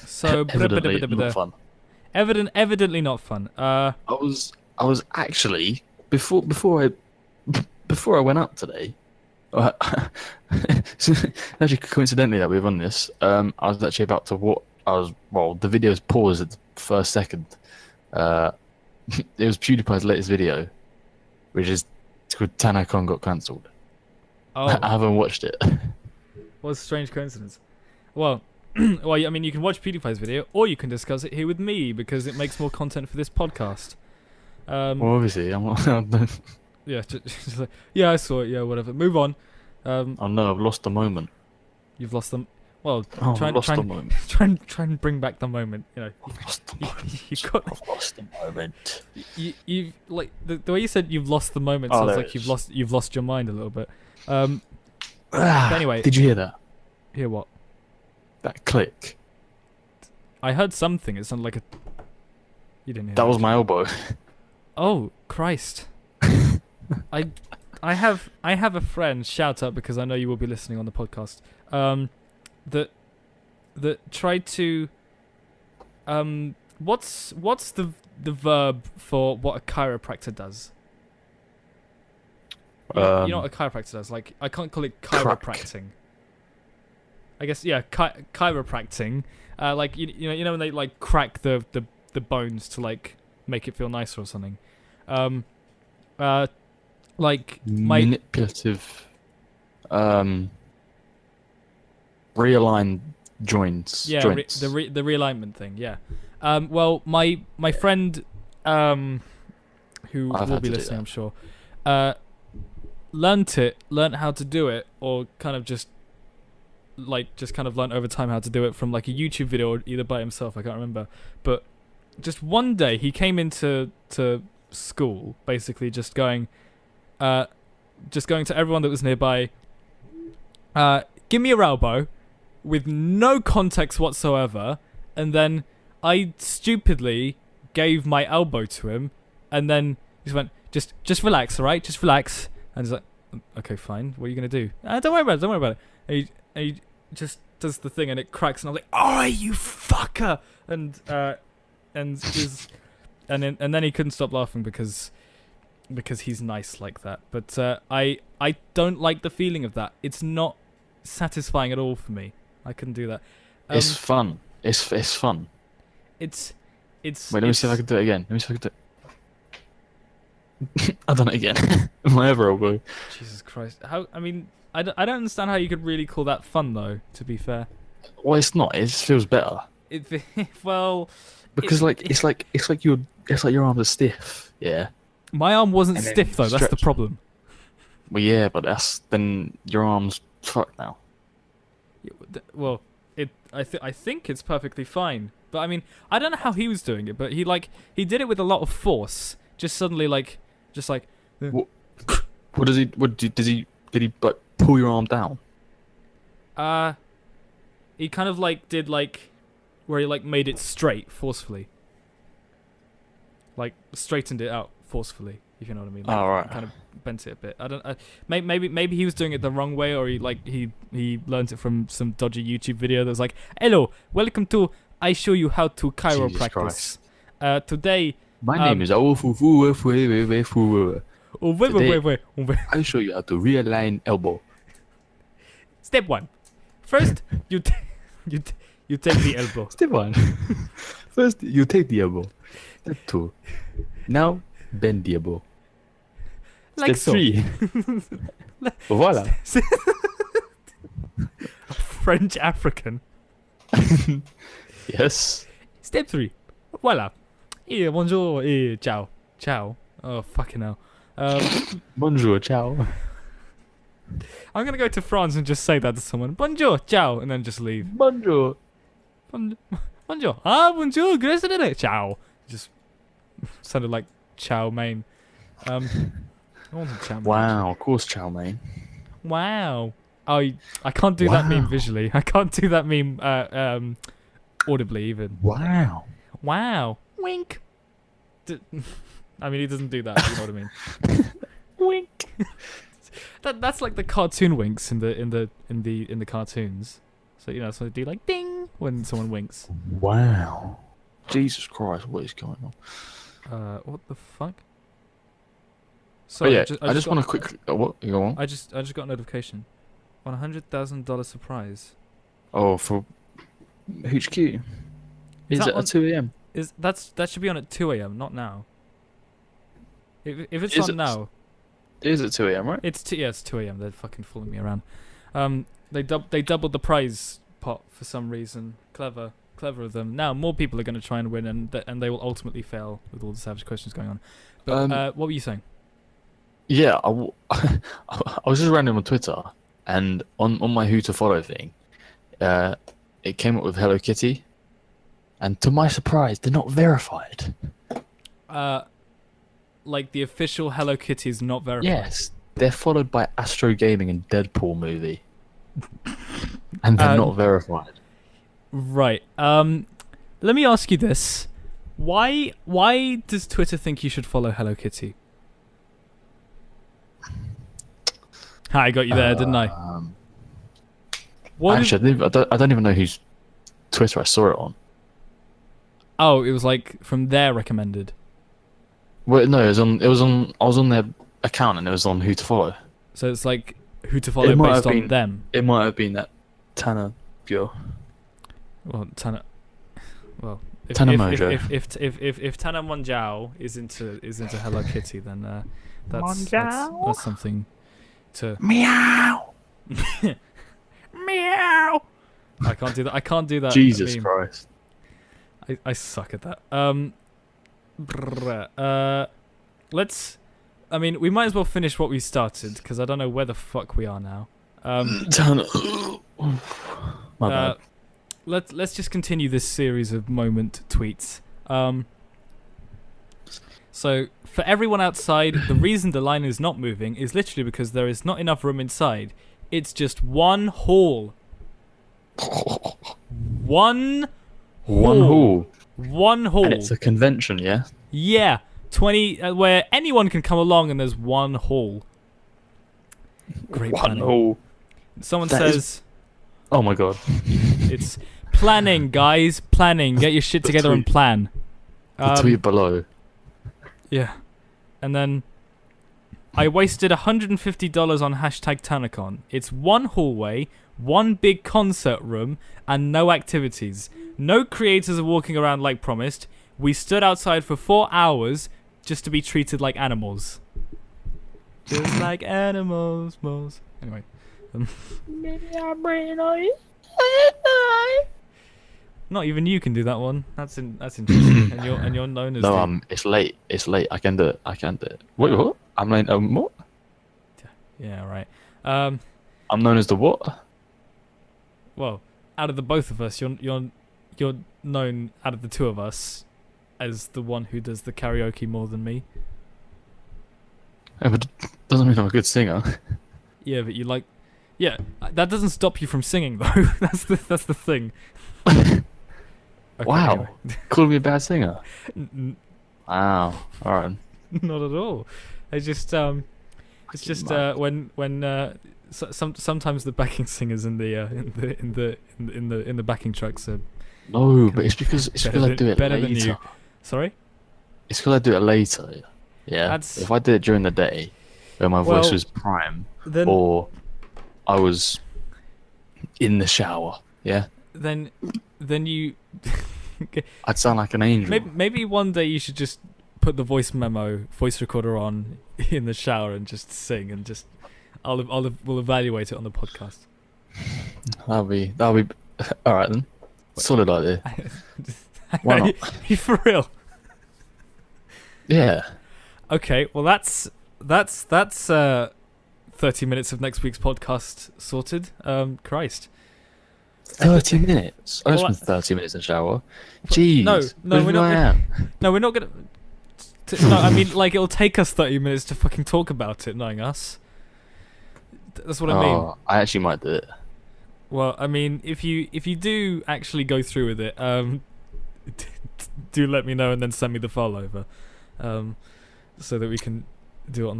So Evidently not fun. Evidently not fun. I was actually before I went up today. Actually, coincidentally, that we've on this. I was actually about to the video's paused at the first second. It was PewDiePie's latest video, which is called TanaCon got cancelled. Oh, I haven't watched it. what a strange coincidence. Well, I mean, you can watch PewDiePie's video, or you can discuss it here with me because it makes more content for this podcast. Well, obviously, I'm not. Yeah, just like, yeah, I saw it. Yeah, whatever. Move on. Oh no, I've lost the moment. You've lost them. Well, Oh, try I've lost the and moment. try and bring back the moment. You know, I've lost the moment. you got I've lost the moment. you like the way you said you've lost the moment Oh, sounds there like it you've lost your mind a little bit. Anyway. Did you hear that? Hear what? That click. I heard something. It sounded like a. You didn't hear That was my elbow. Oh Christ! I have a friend. Shout out because I know you will be listening on the podcast. That tried to. What's the verb for what a chiropractor does? You know what a chiropractor does? Like I can't call it Crack. chiropracting. I guess chiropractic. Like you know when they like crack the bones to like make it feel nicer or something. Like my manipulative, realign joints. yeah joints. the realignment thing. Yeah. Well, my friend who I've will had be to do listening, that. I'm sure, learnt how to do it, or kind of just kind of learnt over time how to do it from like a YouTube video, or either by himself, I can't remember. But just one day he came into school, basically just going to everyone that was nearby, give me your elbow, with no context whatsoever, and then I stupidly gave my elbow to him, and then he just went, just relax, alright? Just relax. And he's like, okay, fine, what are you gonna do? Don't worry about it. And he just does the thing, and it cracks, and I'm like, oh, you fucker! And then he couldn't stop laughing because he's nice like that. But I don't like the feeling of that. It's not satisfying at all for me. I couldn't do that. It's fun. It's fun. It's. Wait, let me see if I can do it again. I've done it again. My other elbow. Jesus Christ! I mean, I don't understand how you could really call that fun, though. To be fair, Well, it's not. It just feels better well, because it's like your arms are stiff. Yeah. my arm wasn't And then stiff though. That's the stretch. problem. Well, yeah, but then your arms fucked now. Well, I think it's perfectly fine. But I mean, I don't know how he was doing it, but he did it with a lot of force. Just suddenly What does he? Did he like pull your arm down? he kind of like did like where he like made it straight forcefully. Like straightened it out forcefully, if you know what I mean. Like, Oh, right. Kind of bent it a bit. I don't. Maybe he was doing it the wrong way, or he learned it from some dodgy YouTube video that was like, "Hello, welcome to I show you how to chiropractic. Christ. Today, My name is Awufufu. wait. I'll show you how to realign elbow. Step 1. First, you take the elbow. Step 1. First, you take the elbow. Step 2. Now, bend the elbow. Like Step so. 3. Voila. French African. Yes. Step 3. Voila. Bonjour. Ciao. Ciao. Oh, fucking hell. Bonjour, ciao. I'm going to go to France and just say that to someone. Bonjour. Ciao. And then just leave. Bonjour. Bonjour. Bonjour. Grazie. Ciao. Just sounded like chow mein. I wanted chow mein. Wow, of course, chow mein. Wow. I can't do that meme visually. I can't do that meme audibly even. Wow. Wow. Wink. I mean, he doesn't do that. You know what I mean? Wink. That's like the cartoon winks in the cartoons. So you know, so they do like ding when someone winks. Wow. Jesus Christ, what is going on? What the fuck? Oh Sorry, yeah, I just want to quick. What? You go on. I just got a notification. $100,000 surprise. Oh, for HQ. Is that it on- at 2 a.m.? That should be on at 2 a.m. not now. If it's Is on it? now, It is at 2 a.m., right? it's 2 a.m. They're fucking fooling me around. They doubled the prize pot for some reason. Clever of them. Now more people are going to try and win, and they will ultimately fail with all the savage questions going on. But what were you saying? Yeah, I was just random on Twitter, and on my who to follow thing, it came up with Hello Kitty, and to my surprise, they're not verified. Like the official Hello Kitty is not verified. Yes, they're followed by Astro Gaming and Deadpool movie, and they're not verified. Right. Let me ask you this: Why does Twitter think you should follow Hello Kitty? I got you there, didn't I? What is- Actually, I don't even know whose Twitter I saw it on. Oh, it was like from their recommended. Well, no, I was on their account, and it was on who to follow. So it's like who to follow It might based have on been- them. It might have been that Tanner Yo. Well, Tana. Well, if Tana if, Mojo. if Tana Monjao is into Hello Kitty, then that's something to. Meow. Meow. I can't do that. I can't do that. Jesus meme. Christ. I suck at that. Let's. I mean, we might as well finish what we started because I don't know where the fuck we are now. Tana. My bad. Let's just continue this series of moment tweets. So for everyone outside, the reason the line is not moving is literally because there is not enough room inside. It's just one hall. One hall. One hall. And it's a convention, yeah? Yeah. 20 where anyone can come along and there's one hall. Great One planning. hall. Someone That says is- Oh my god. it's planning, guys. Planning. Get your shit The together and tweet. plan. The tweet below. Yeah. And then I wasted $150 on hashtag Tanacon. It's one hallway, one big concert room, and no activities. No creators are walking around like promised. We stood outside for 4 hours just to be treated like animals. Just like animals, moles. Anyway. Not even you can do that one. That's interesting. and you're known as No, it's late. It's late. I can do it. Wait, what? I'm like, what? yeah, right. I'm known as the what? Well, out of the both of us, you're known out of the two of us as the one who does the karaoke more than me. Yeah, but doesn't mean I'm a good singer. Yeah, but you like. Yeah, that doesn't stop you from singing though. that's the thing. Okay, Wow. anyway. Call me a bad singer. N- Wow. Alright. Not at all. It's just when sometimes the backing singers in the backing tracks are No, but it's because better I do it better than later. you. Sorry? It's because I do it later. Yeah. That's- If I did it during the day, where my voice Well, was prime, Then or I was in the shower, yeah, then you I'd sound like an angel. maybe one day you should just put the voice recorder on in the shower and just sing and just we'll evaluate it on the podcast. That'll be all right then. Solid idea. Why not? You for real? Yeah. Okay, well that's 30 minutes of next week's podcast sorted. Christ. 30 minutes. I Well, spent 30 minutes in the shower. Jeez. No, Look we're who not. I am. No, we're not gonna. No, I mean, like it'll take us 30 minutes to fucking talk about it, knowing us. That's what I mean. Oh, I actually might do it. Well, I mean, if you do actually go through with it, do let me know and then send me the file over, so that we can do it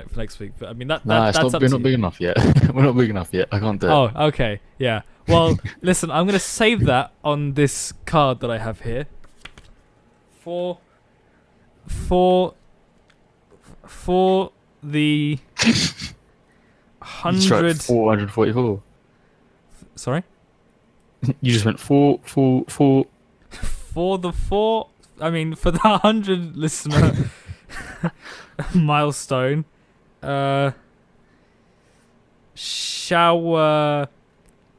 for next week. But I mean that's Nah, up we're to not you. big enough yet. We're not big enough yet. I can't do it. Oh, okay, yeah. Well, listen, I'm gonna save that on this card that I have here. For the You tried 100. 444. Sorry. You just went 444. For the for the 100 listener milestone, shower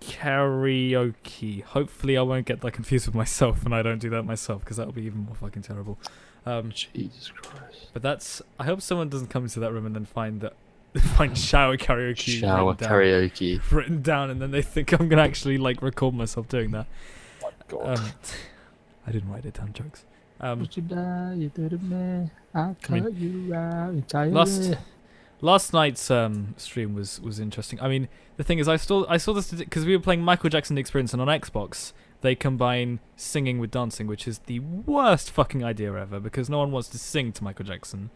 karaoke. Hopefully I won't get that confused with myself and I don't do that myself because that'll be even more fucking terrible. Jesus Christ. But I hope someone doesn't come into that room and then find shower karaoke Shower karaoke. written down and then they think I'm gonna actually like record myself doing that. God. I didn't write it down, jokes. Would you die? You did it, man. I mean, cut you out entirely. Last night's stream was interesting. I mean, the thing is, I saw this because we were playing Michael Jackson Experience, and on Xbox they combine singing with dancing, which is the worst fucking idea ever. Because no one wants to sing to Michael Jackson;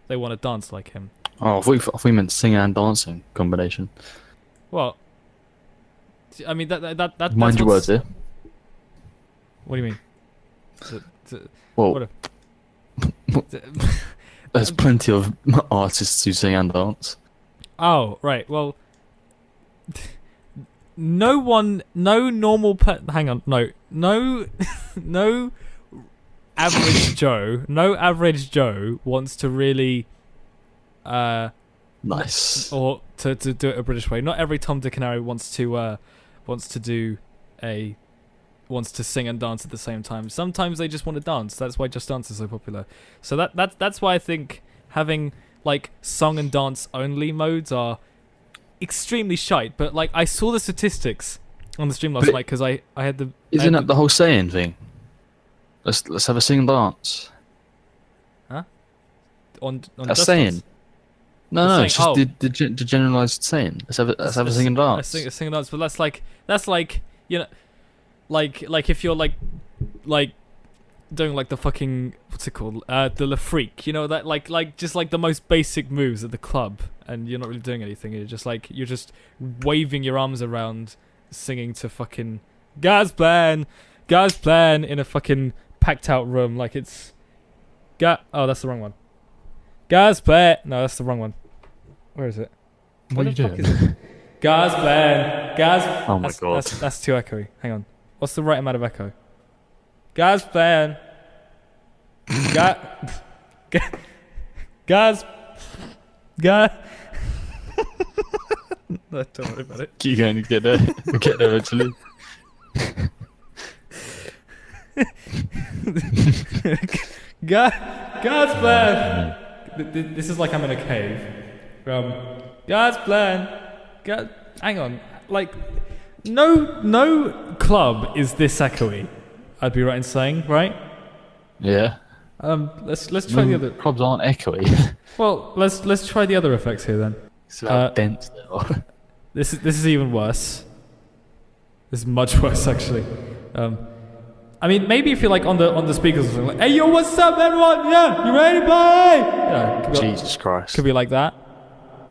they want to dance like him. Oh, I thought you meant singing and dancing combination. Well, I mean that Mind that's your words here. What do you mean? Well, what there's plenty of artists who sing and dance. Oh, right. Well, no normal hang on, no average Joe wants to really Nice. or to do it a British way. Not every Tom, Dick and Harry wants to sing and dance at the same time. Sometimes they just want to dance. That's why Just Dance is so popular. So that's why I think having like song and dance only modes are extremely shite. But like I saw the statistics on the stream last night because I had the. Isn't that the whole saying thing? Let's have a sing and dance. Huh? On That's Just saying. Dance? No, it's just saying, the generalized saying. Let's have a sing and dance. A sing and dance, but that's like you know, like if you're like doing like the fucking what's it called, the La Freak, you know, that like just like the most basic moves at the club, and you're not really doing anything. You're just waving your arms around, singing to fucking God's plan in a fucking packed out room like it's oh, that's the wrong one. God's plan. No, that's the wrong one. Where is it? What are you the fuck doing? is it? God's plan. Oh my god. That's too echoey. Hang on. What's the right amount of echo? God's plan. God. God's. God. No, don't worry about it. Keep going to get there. We'll get there eventually. God's plan. This is like I'm in a cave. God's plan. Hang on. Like, no club is this echoey. I'd be right in saying, right? Yeah. Let's try the other. Clubs aren't echoey. Well, let's try the other effects here then. It's about dense though. This is even worse. This is much worse actually. I mean, maybe if you're like on the speakers or something, like, "Hey, yo, what's up, everyone? Yeah, you ready, boy?" Yeah, Jesus Christ. could be like that.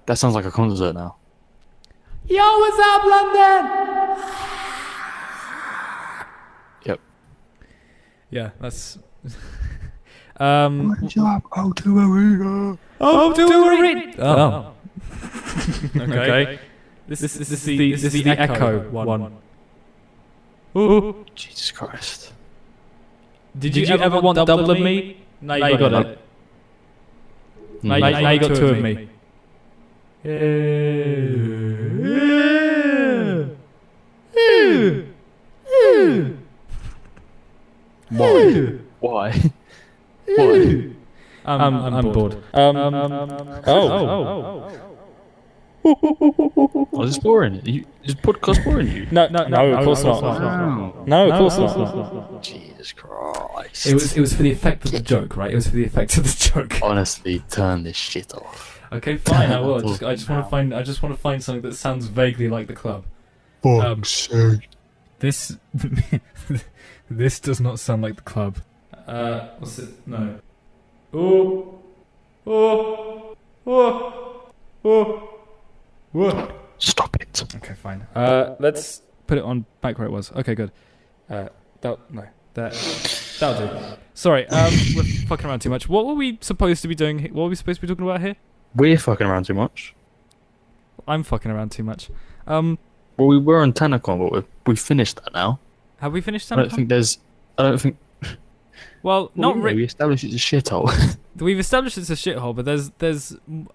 That sounds like a concert now. Yo, what's up, London? Yep. Yeah, that's. What's up, O2 Arena? Oh. Okay. This is the echo one. Ooh. Jesus Christ. Did you ever want double of me? Now you got it. Now you got two of me. Why? Why? Why? I'm bored. Was this boring? Is podcast boring you? No, of course not. No, of course not. Jesus Christ. It was for the effect of the joke, right? It was for the effect of the joke. Honestly, turn this shit off. Okay, fine. I will. I just want to find something that sounds vaguely like the club. Fuck's sake. This this does not sound like the club. What's it? No. Stop it. Okay, fine. Let's put it on back where it was. Okay, good. That'll do. Sorry, we're fucking around too much. What were we supposed to be doing? What were we supposed to be talking about here? We're fucking around too much. I'm fucking around too much. Well, we were on Tanacon, but we've finished that now. Have we finished I something? don't think. Well, not really. really. We established it's a shithole. We've established it's a shithole, but there's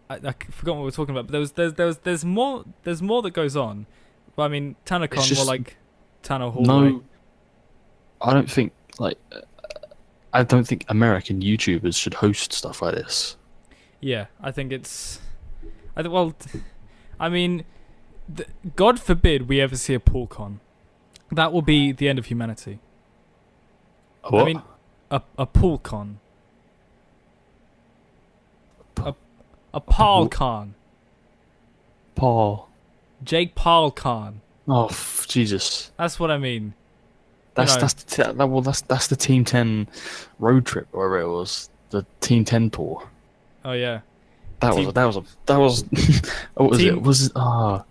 I forgot what we were talking about. But there's more that goes on. But I mean, Tanacon just- more like Tano Hall. No, I don't think American YouTubers should host stuff like this. Yeah, I think it's. I mean, God forbid we ever see a PoolCon. That will be the end of humanity. What? I mean, a PoolCon. A PaulCon. Paul. Jake PaulCon. Oh, Jesus. That's what I mean. That's know. that's the Team 10 road trip, or whatever it was. The Team 10 tour. Oh yeah. That was what was Team- it? Was it?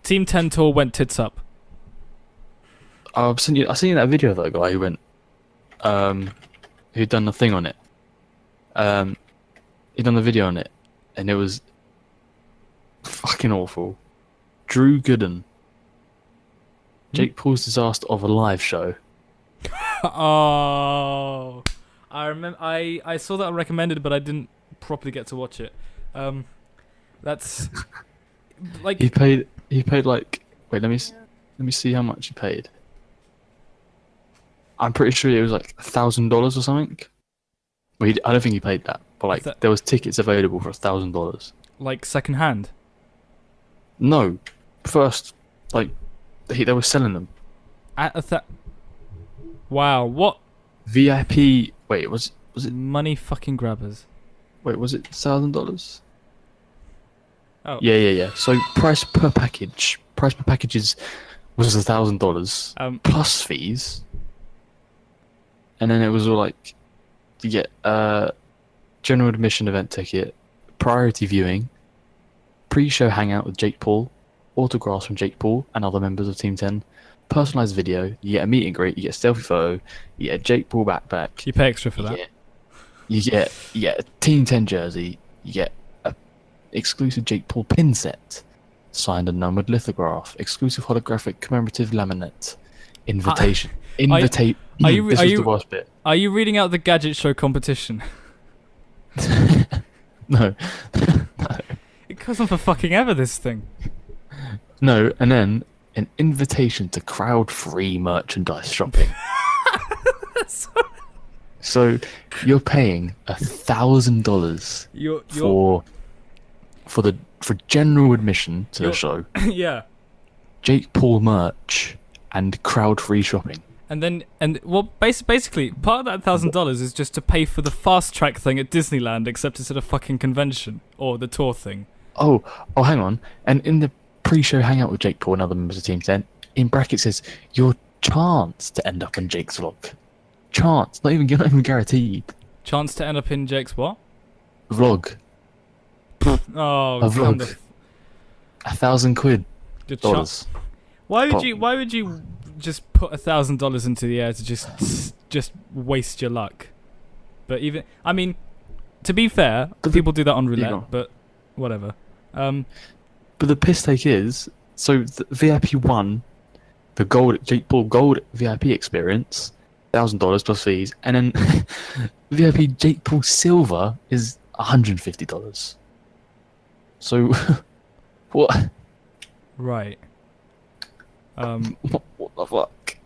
Team 10 tour went tits up. I seen that video of that guy who went, who'd done the thing on it. He'd done the video on it, and it was fucking awful. Drew Gooden. Jake Paul's disaster of a live show. Oh, I remember. I saw that recommended, but I didn't properly get to watch it. That's like He paid like, wait, let me see how much he paid. I'm pretty sure it was like $1,000 or something. Well, I don't think he paid that, but like that- there was tickets available for $1,000. like second hand. No, first, like they were selling them. At wow, what VIP. Wait, was it? money fucking grabbers? Wait, was it $1,000? Oh, Yeah. So price per package was $1,000 plus fees, and then it was all like you get general admission event ticket, priority viewing, pre-show hangout with Jake Paul, autographs from Jake Paul and other members of Team 10, personalized video, you get a meet and greet, you get a selfie photo, you get a Jake Paul backpack, you pay extra for that. you get a Team 10 jersey, you get a exclusive Jake Paul pin set, signed and numbered lithograph, exclusive holographic commemorative laminate, invitation. This was the worst bit. Are you reading out the gadget show competition? No. It goes on for fucking ever, this thing. No, and then an invitation to crowd-free merchandise shopping. So you're paying $1,000 for general admission to the show, yeah. Jake Paul merch, and crowd-free shopping. Basically, part of that $1,000 is just to pay for the fast track thing at Disneyland, except it's at a fucking convention or the tour thing. Oh, hang on. And in the pre-show hangout with Jake Paul and other members of Team 10, in brackets says your chance to end up in Jake's vlog. Chance, you're not even guaranteed. Chance to end up in Jake's what? Vlog. Oh, A vlog. £1,000. Dollars. Why would you just put $1,000 into the air to just waste your luck? But even, I mean, to be fair, people do that on roulette, but whatever. But the piss take is, so the VIP 1, the gold Jake Paul gold VIP experience, $1,000 plus fees, and then VIP Jake Paul silver is $150. So what? Right. What the fuck?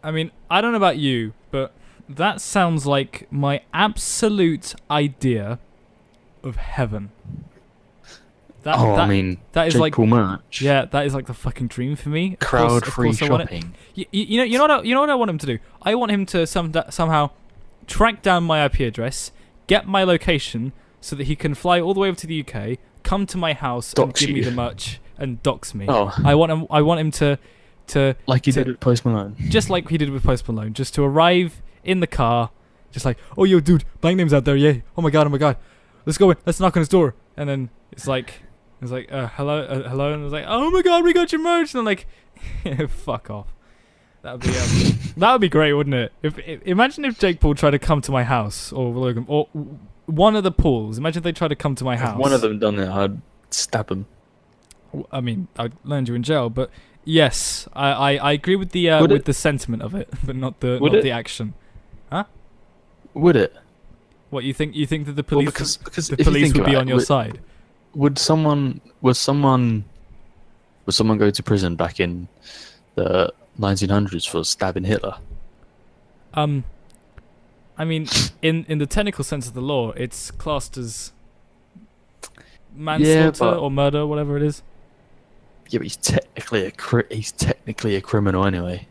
I mean, I don't know about you, but that sounds like my absolute idea of heaven. I mean, that is Jake like Paul merch. Yeah, that is like the fucking dream for me. Crowd-free I want it. shopping. You know what I want him to do? I want him to somehow track down my IP address, get my location, so that he can fly all the way over to the UK, come to my house, and give me the merch and dox me. Oh. I want him to like he did with Post Malone. Just like he did with Post Malone, just to arrive in the car, just like, oh yo dude, blank name's out there, yeah. Oh my god, let's go in, let's knock on his door, and then it's like hello, and it's like, oh my god, we got your merch, and I'm like, fuck off. That would be great, wouldn't it? Imagine if Jake Paul tried to come to my house, or Logan, or one of the Pauls. Imagine if they tried to come to my house. If one of them done it, I'd stab him. I mean, I'd land you in jail, but yes, I agree with the sentiment of it, but not the action. Huh? Would it? What you think? You think that the police because the police would be on your side? Would someone go to prison back in the 1900s for stabbing Hitler? I mean, in the technical sense of the law, it's classed as manslaughter or murder, whatever it is. Yeah, but he's technically a criminal anyway.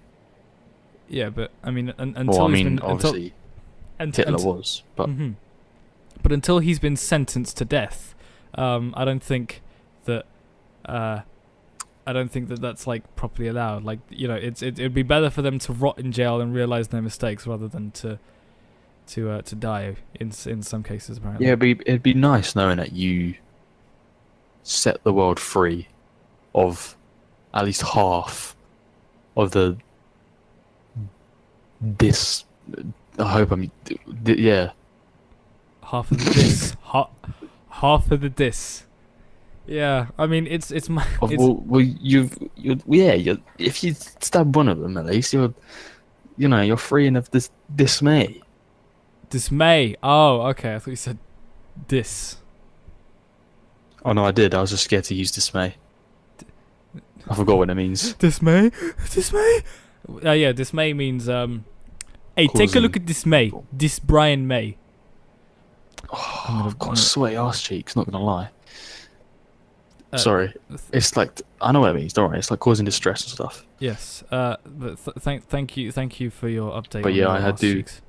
Yeah, but I mean, obviously Hitler was, but but until he's been sentenced to death, I don't think that that's like properly allowed. Like, you know, it'd be better for them to rot in jail and realize their mistakes rather than to die in some cases, apparently. Yeah, it'd be nice knowing that you set the world free of at least half of this. I hope yeah. Half of the diss. Half of the diss. Yeah, I mean, it's my. Oh, It's, well, if you stab one of them, at least you're freeing of this dismay. dismay. Oh, okay. I thought you said dis. Oh no, I did. I was just scared to use dismay. I forgot what it means. Dismay? Dismay? Yeah, dismay means, hey, take a look at dismay. Dis Brian May. Oh, I've got sweaty ass cheeks, not gonna lie. Sorry. It's like, I know what it means, don't worry. It's like causing distress and stuff. Yes, but thank you for your update. But on yeah, your I had arse to. cheeks.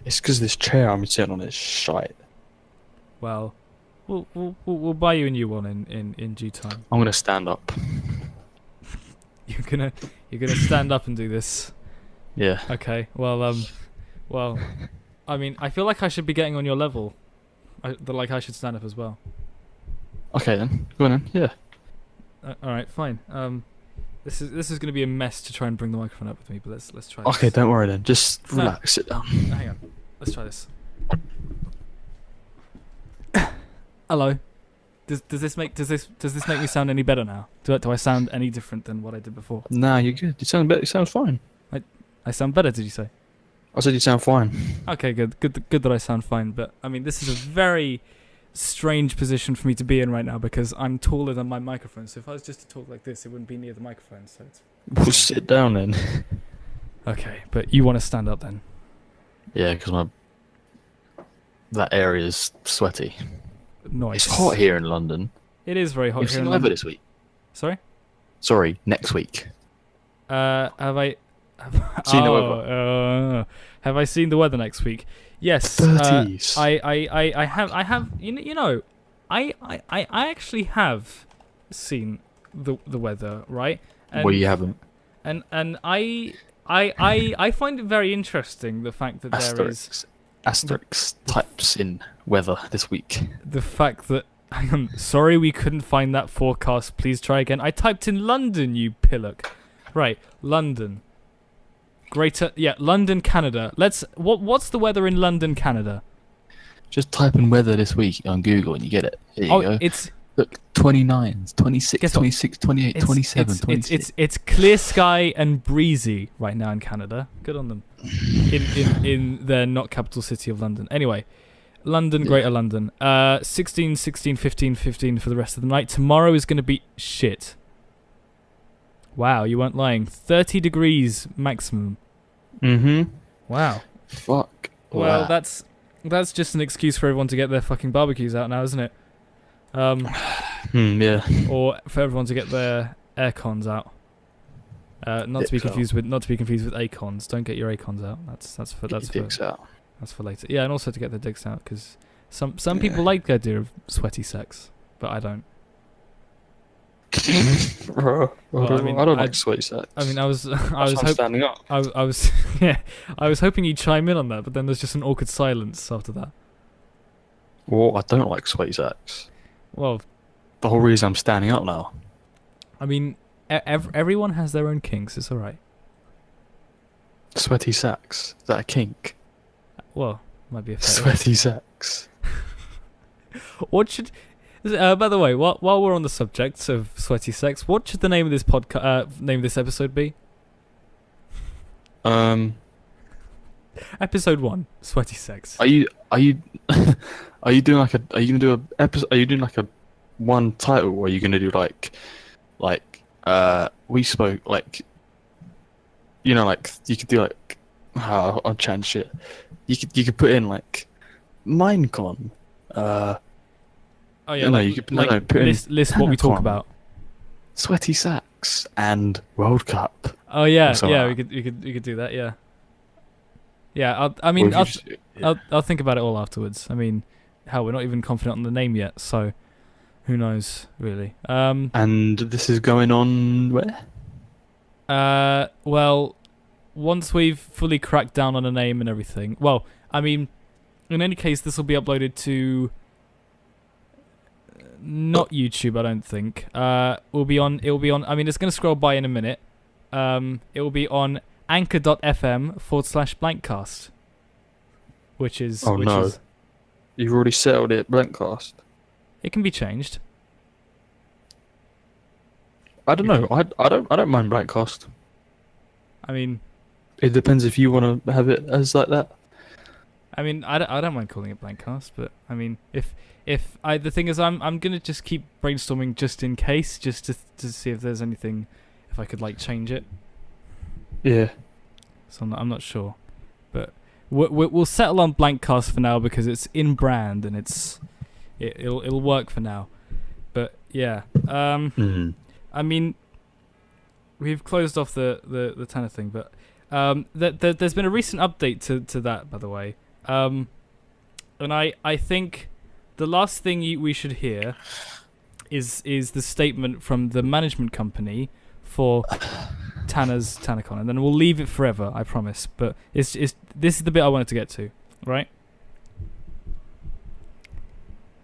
It's because this chair I'm sitting on is shite. Well, we'll buy you a new one in due time. I'm gonna stand up. You're gonna stand up and do this. Yeah. Okay. Well, I mean, I feel like I should be getting on your level. I should stand up as well. Okay then. Go on then. Yeah. All right, fine. This is going to be a mess to try and bring the microphone up with me, but let's try. Okay, this. don't worry then. Just No. relax. Sit down. Hang on. Let's try this. Hello. Does this make me sound any better now? Do I sound any different than what I did before? Nah, you're good. You sound better. You sound fine. I sound better, did you say? I said you sound fine. Okay, good that I sound fine. But I mean, this is a very strange position for me to be in right now because I'm taller than my microphone. So if I was just to talk like this, it wouldn't be near the microphone. So it's We'll sit down then. okay. But you want to stand up then? Yeah, because that area is sweaty. Nice. It's hot here in London. It is very hot You've here seen in the weather London. this week. Sorry. Sorry, next week. Have I? Seen the weather. Have I seen the weather next week? Yes. 30s. I have. You know, I actually have seen the weather, right? And, Well, you haven't. And I find it very interesting the fact that there is Asterix types in weather this week. the fact that. Hang on, sorry we couldn't find that forecast. Please try again. I typed in London, you pillock. Right, London. London, Canada. What's the weather in London, Canada? Just type in weather this week on Google and you get it. Here you go. Look, 29, 26, Guess what? 26, 28, 27, 26. It's clear sky and breezy right now in Canada. Good on them. In their not capital city of London. Anyway, London, Yeah. Greater London. 16, 16, 15, 15 for the rest of the night. Tomorrow is going to be shit. Wow, you weren't lying. 30 degrees maximum. Mm-hmm. Wow. Fuck. Well, Wow. that's just an excuse for everyone to get their fucking barbecues out now, isn't it? Yeah. Or for everyone to get their aircons out. Not to be confused with acons. Don't get your acons out. That's for later. Yeah, and also to get their dicks out because some people like the idea of sweaty sex, but I don't. Well, I mean, I don't like sweaty sex. I mean, I was standing up. I was yeah, I was hoping you'd chime in on that, but then there's just an awkward silence after that. Well, I don't like sweaty sex. Well, The whole reason I'm standing up now. I mean, everyone has their own kinks. It's all right. Sweaty sex. Is that a kink? Well, might be a fetish. Sweaty sex. What should? By the way, while we're on the subject of sweaty sex, what should the name of this name of this episode be? Episode 1, sweaty sex. Are you are you doing like are you gonna do a episode? Are you doing like a one title, or are you gonna do like we spoke like like you could do like I'm chatting shit. You could put in like Minecon. Oh yeah, no, you could put in list what we talk Tanacon. about. Sweaty Sacks and World Cup. Oh yeah, Something yeah, like we could do that. Yeah, yeah. I'll think about it all afterwards. I mean, hell, we're not even confident on the name yet, so who knows, really. And this is going on where? Well, once we've fully cracked down on a name and everything. Well, I mean, in any case, this will be uploaded to not YouTube, I don't think. It will be on. I mean, it's going to scroll by in a minute. It will be on anchor.fm/blankcast, which is. Oh, no. You've already settled it, blankcast. It can be changed. I don't know. I don't mind blankcast. I mean, It depends if you want to have it as like that. I don't mind calling it blankcast, but I mean, if I the thing is, I'm gonna just keep brainstorming just in case, just to see if there's anything, if I could like change it. Yeah. So I'm not sure, but we'll settle on blankcast for now because it's in brand and it'll work for now. But yeah, I mean, we've closed off the Tanner thing, but there's been a recent update to that, by the way. And I think the last thing we should hear is the statement from the management company for Tanner's TannerCon, and then we'll leave it forever, I promise. But this is the bit I wanted to get to, right?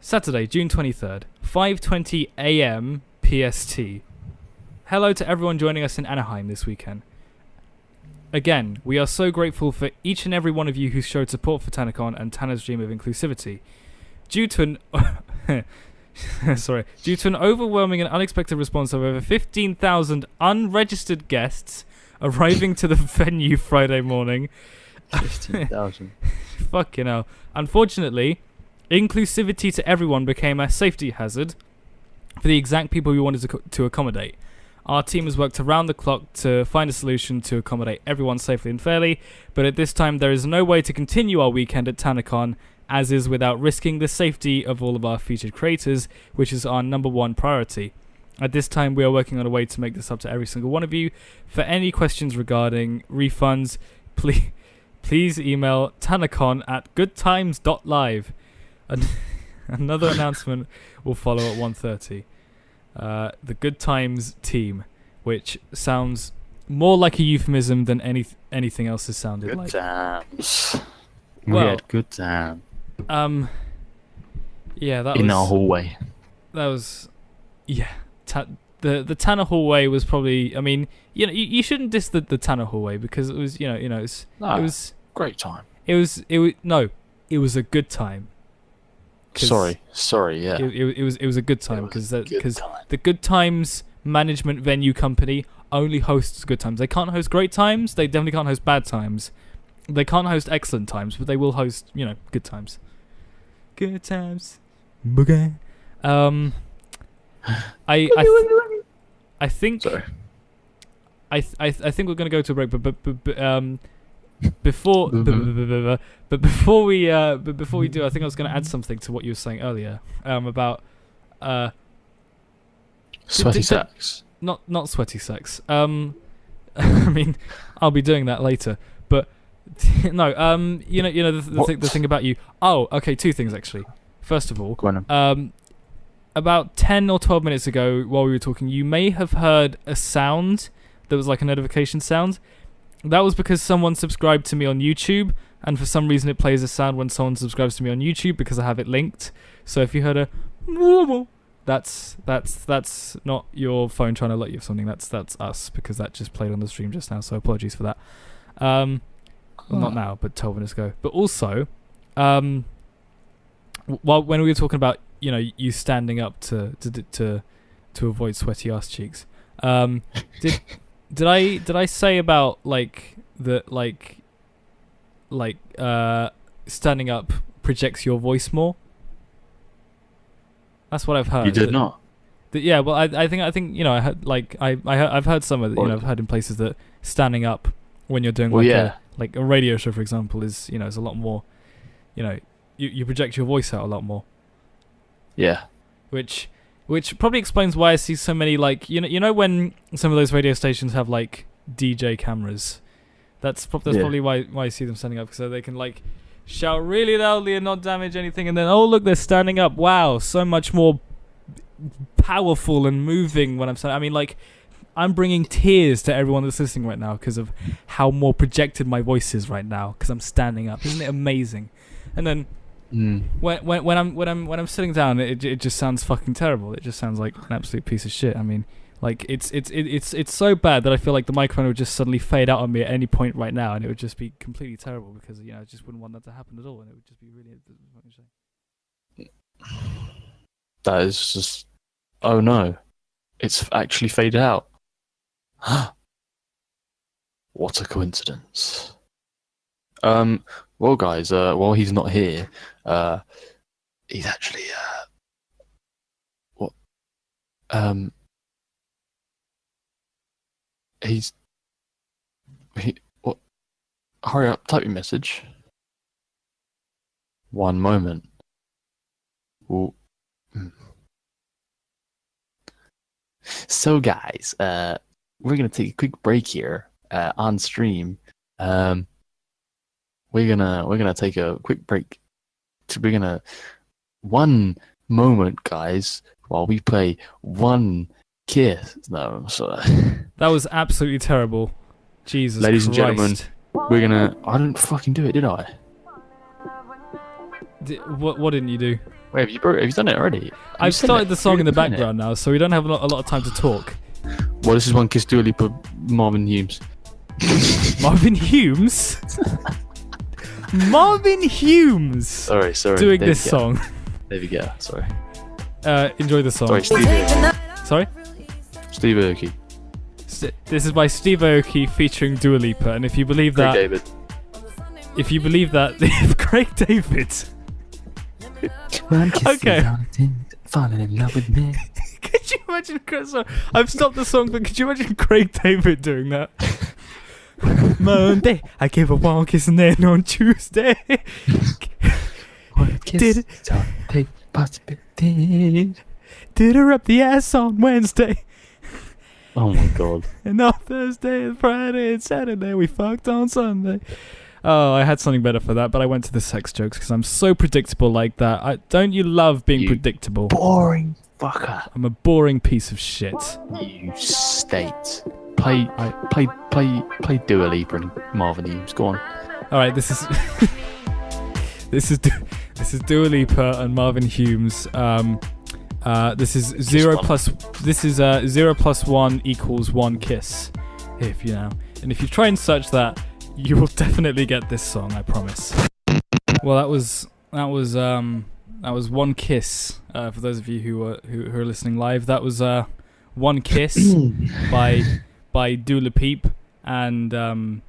Saturday, June 23rd, 5:20 a.m. PST. Hello to everyone joining us in Anaheim this weekend. Again, we are so grateful for each and every one of you who showed support for TannerCon and Tanner's dream of inclusivity. Due to an overwhelming and unexpected response of over 15,000 unregistered guests arriving to the venue Friday morning. 15,000. Fucking hell. Unfortunately, inclusivity to everyone became a safety hazard for the exact people we wanted to accommodate. Our team has worked around the clock to find a solution to accommodate everyone safely and fairly, but at this time there is no way to continue our weekend at TannerCon as is without risking the safety of all of our featured creators, which is our number one priority. At this time we are working on a way to make this up to every single one of you. For any questions regarding refunds, please email tannercon@goodtimes.live. Another announcement will follow at 1:30. The Good Times team, which sounds more like a euphemism than anything else has sounded Good like. times. We Well, had good time. Yeah, that in was our hallway. That was, yeah. The Tanner hallway was probably. I mean, you shouldn't diss the Tanner hallway because it was, it was Great time. It was a good time. Sorry, yeah. It was a good time because time. the Good Times management venue company only hosts good times. They can't host great times. They definitely can't host bad times. They can't host excellent times, but they will host good times. Good times. Boogie. I think. Sorry. I think we're gonna go to a break, but before before we do, I think I was gonna add something to what you were saying earlier about Sweaty sex. Not sweaty sex. I mean, I'll be doing that later, but no. The thing about you. Oh, okay. Two things actually. First of all, Go on. About 10 or 12 minutes ago, while we were talking, you may have heard a sound that was like a notification sound. That was because someone subscribed to me on YouTube, and for some reason it plays a sound when someone subscribes to me on YouTube because I have it linked. So if you heard a that's not your phone trying to alert you of something. That's us, because that just played on the stream just now. So apologies for that. Well, not now, but 12 minutes ago. But also, when we were talking about you standing up to avoid sweaty ass cheeks, did I say about standing up projects your voice more? That's what I've heard. You did not. Yeah, well, I think I heard I've heard some of I've heard in places that standing up when you're doing a radio show, for example, is is a lot more, you project your voice out a lot more. Yeah. Which probably explains why I see so many when some of those radio stations have DJ cameras. That's probably why I see them standing up, so they can shout really loudly and not damage anything, and then look, they're standing up. Wow, so much more powerful and moving when I'm standing. I mean, I'm bringing tears to everyone that's listening right now because of how more projected my voice is right now because I'm standing up. Isn't it amazing? And then when I'm sitting down, it just sounds fucking terrible. It just sounds like an absolute piece of shit. I mean, it's so bad that I feel like the microphone would just suddenly fade out on me at any point right now, and it would just be completely terrible because I just wouldn't want that to happen at all, and it would just be really. That is just. Oh no, It's actually faded out. What a coincidence. Well, guys, while he's not here, he's actually what? What? Hurry up! Type your message. One moment. Ooh. So, guys, we're gonna take a quick break here on stream. We're gonna take a quick break. One moment, guys, while we play One Kiss. No, sorry. That was absolutely terrible. Jesus Ladies Christ. and gentlemen, we're gonna. I didn't fucking do it, did I? What didn't you do? Wait, have you done it already? I've started the song in the background now, so we don't have a lot of time to talk. Well, this is One Kiss Dua Lipa, Marvin Humes. Marvin Humes? Marvin Humes! Sorry. Doing David this Guetta. song. David Guetta, sorry. Enjoy the song. Sorry, Steve Aoki. Sorry? Steve Aoki. This is by Steve Aoki featuring Dua Lipa, and if you believe Craig that... David. If you believe that... Craig David! Okay. Falling in love with me. Could you imagine... So I've stopped the song, but could you imagine Craig David doing that? Monday, I gave a one kiss, and then on Tuesday... One kiss, Did it- don't take possibilities. Did her up the ass on Wednesday. Oh my god. And on Thursday and Friday and Saturday we fucked on Sunday. Oh, I had something better for that, but I went to the sex jokes because I'm so predictable like that. Don't you love being You predictable? Boring fucker. I'm a boring piece of shit. You state. Play Dua Lipa and Marvin Humes. Go on. All right, this is this is Dua Lipa and Marvin Humes. This is zero plus one equals one kiss. If you know, and if you try and search that, you will definitely get this song. I promise. Well, that was One Kiss. For those of you who are listening live, that was One Kiss by Dua Lipa and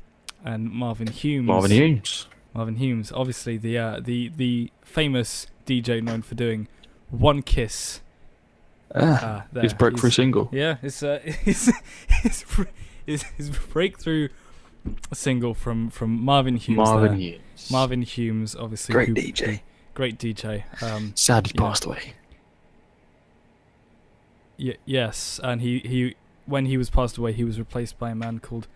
Marvin Humes. Marvin Humes, obviously the famous DJ known for doing One Kiss. His breakthrough single. Yeah, his breakthrough single from Marvin Humes. Marvin Humes, obviously. Great DJ. Great DJ. Sad he passed away. Yes, and he when he was passed away, he was replaced by a man called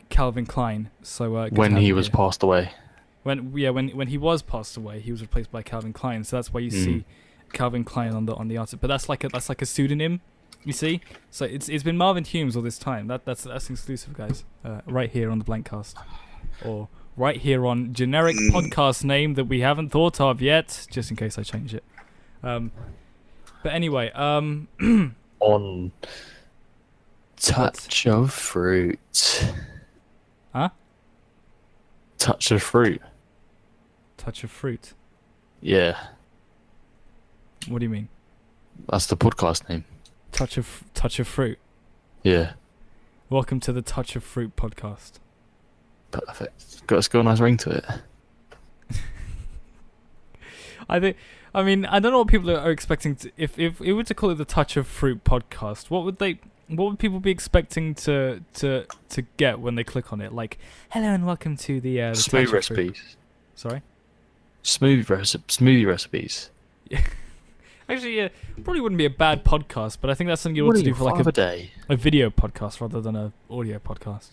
Calvin Klein. So When he was passed away. When he was passed away, he was replaced by Calvin Klein. So that's why you see Calvin Klein on the artist. But that's like a pseudonym, you see. So it's been Marvin Humes all this time. That's exclusive, guys. Right here on the blankcast, or right here on generic podcast name that we haven't thought of yet, just in case I change it. But anyway, On Touch of Fruit. Huh? Touch of Fruit. Touch of Fruit. Yeah, What do you mean? that's the podcast name. Touch of Fruit. Yeah, Welcome to the Touch of Fruit podcast. perfect. It's got a nice ring to it. I don't know what people are expecting to, if we were to call it the Touch of Fruit podcast, what would people be expecting to get when they click on it? Like, hello and welcome to the Smoothie Touch of Fruit. recipes. Sorry? Smoothie recipes. Actually, yeah, probably wouldn't be a bad podcast, but I think that's something you ought to do for like a day. a video podcast rather than a audio podcast,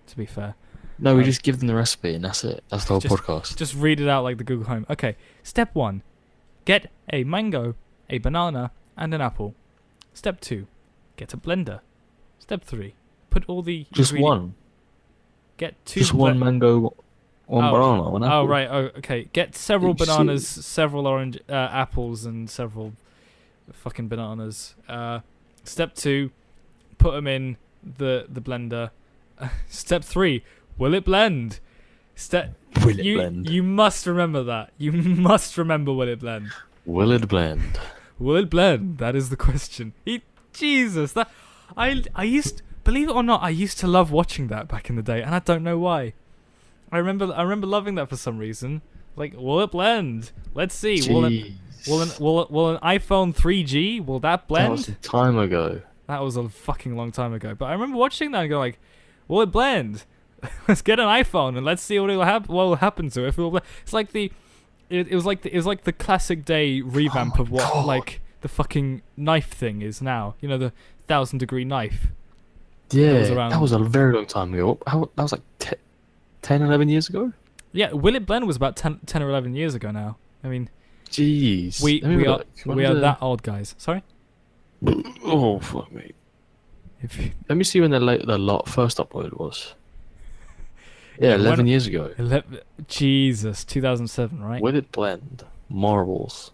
to be fair. No, we just give them the recipe and that's it. That's the whole podcast. Just read it out like the Google Home. Okay, step 1. Get a mango, a banana, and an apple. Step 2. Get a blender. Step 3. Put all the Just ingredient- one. Get 2 Just one mango, one banana, one apple. Oh right. Oh okay. Get several You bananas, several orange apples, and several fucking bananas. Step 2. Put them in the blender. Step 3. Will it blend? Will it blend? You must remember that. You must remember will it blend. Will it blend? Will it blend? That is the question. Jesus, that I used, believe it or not, I used to love watching that back in the day, and I don't know why. I remember loving that for some reason. Like, will it blend? Let's see. Will an iPhone 3G, will that blend? That was a time ago. That was a fucking long time ago. But I remember watching that and going like, will it blend? Let's get an iPhone and let's see what will happen to it. If it will blend. It's like it was like the classic day revamp of what like the fucking knife thing is now. You know, the 1,000-degree knife. Yeah, that was a very long time ago. That was like 10, 11 years ago? Yeah, Will It Blend was about 10 or 11 years ago now. I mean, jeez. we are that old, guys. Sorry? Oh, fuck me. Let me see when the first upload was. Yeah, 11 years ago. Jesus, 2007, right? Will It Blend? Marbles.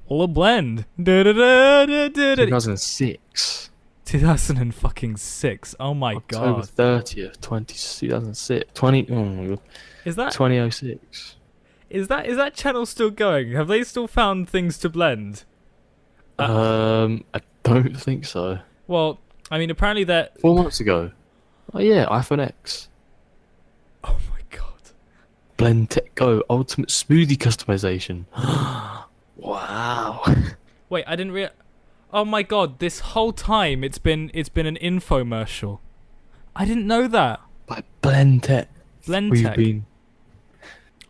Will It Blend? 2006. 2006. Oh my October god. 30th, 2006. Oh my god. Is that 2006. Is that channel still going? Have they still found things to blend? I don't think so. Well, I mean, apparently that 4 months ago. Oh yeah, iPhone X. Oh my god. Blend Tech Go Ultimate Smoothie Customization. Wow. Wait, I didn't oh my god, this whole time it's been an infomercial. I didn't know that. By Blend Tech. Blendtech.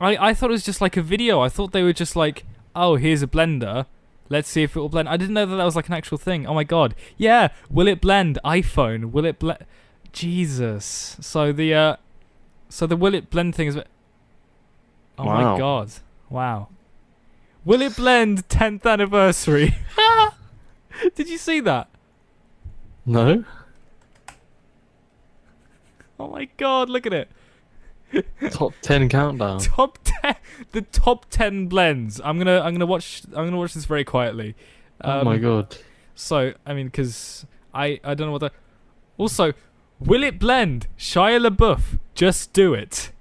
I thought it was just like a video. I thought they were just like, oh, here's a blender. Let's see if it will blend. I didn't know that was like an actual thing. Oh my god. Yeah, will it blend? iPhone. Will it blend? Jesus. So the will it blend thing is. Oh Wow. my god. Wow. Will it blend 10th anniversary? Did you see that? No? Oh my god, look at it. Top 10 countdown. Top 10, the top 10 blends. I'm gonna watch this very quietly. Oh my god. So I mean, because I don't know what that. Also, will it blend? Shia LaBeouf, just do it.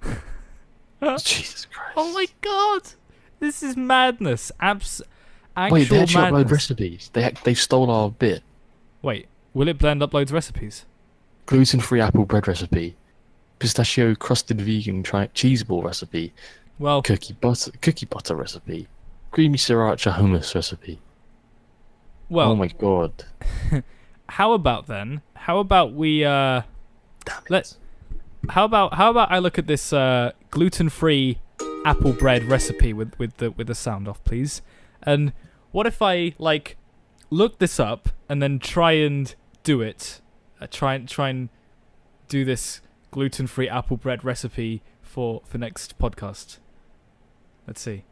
Jesus Christ. Oh my god, this is madness. Actual Wait, they actually upload madness. recipes. They stole our bit. Wait, will it blend uploads recipes? Gluten-free apple bread recipe. Pistachio crusted vegan cheese ball recipe. Well, Cookie butter recipe. Creamy sriracha hummus recipe. well. Oh my god. How about we Damn it. How about I look at this gluten-free apple bread recipe with the sound off, please? And what if I like look this up and then try and do it? Try and do this gluten-free apple bread recipe for next podcast. Let's see.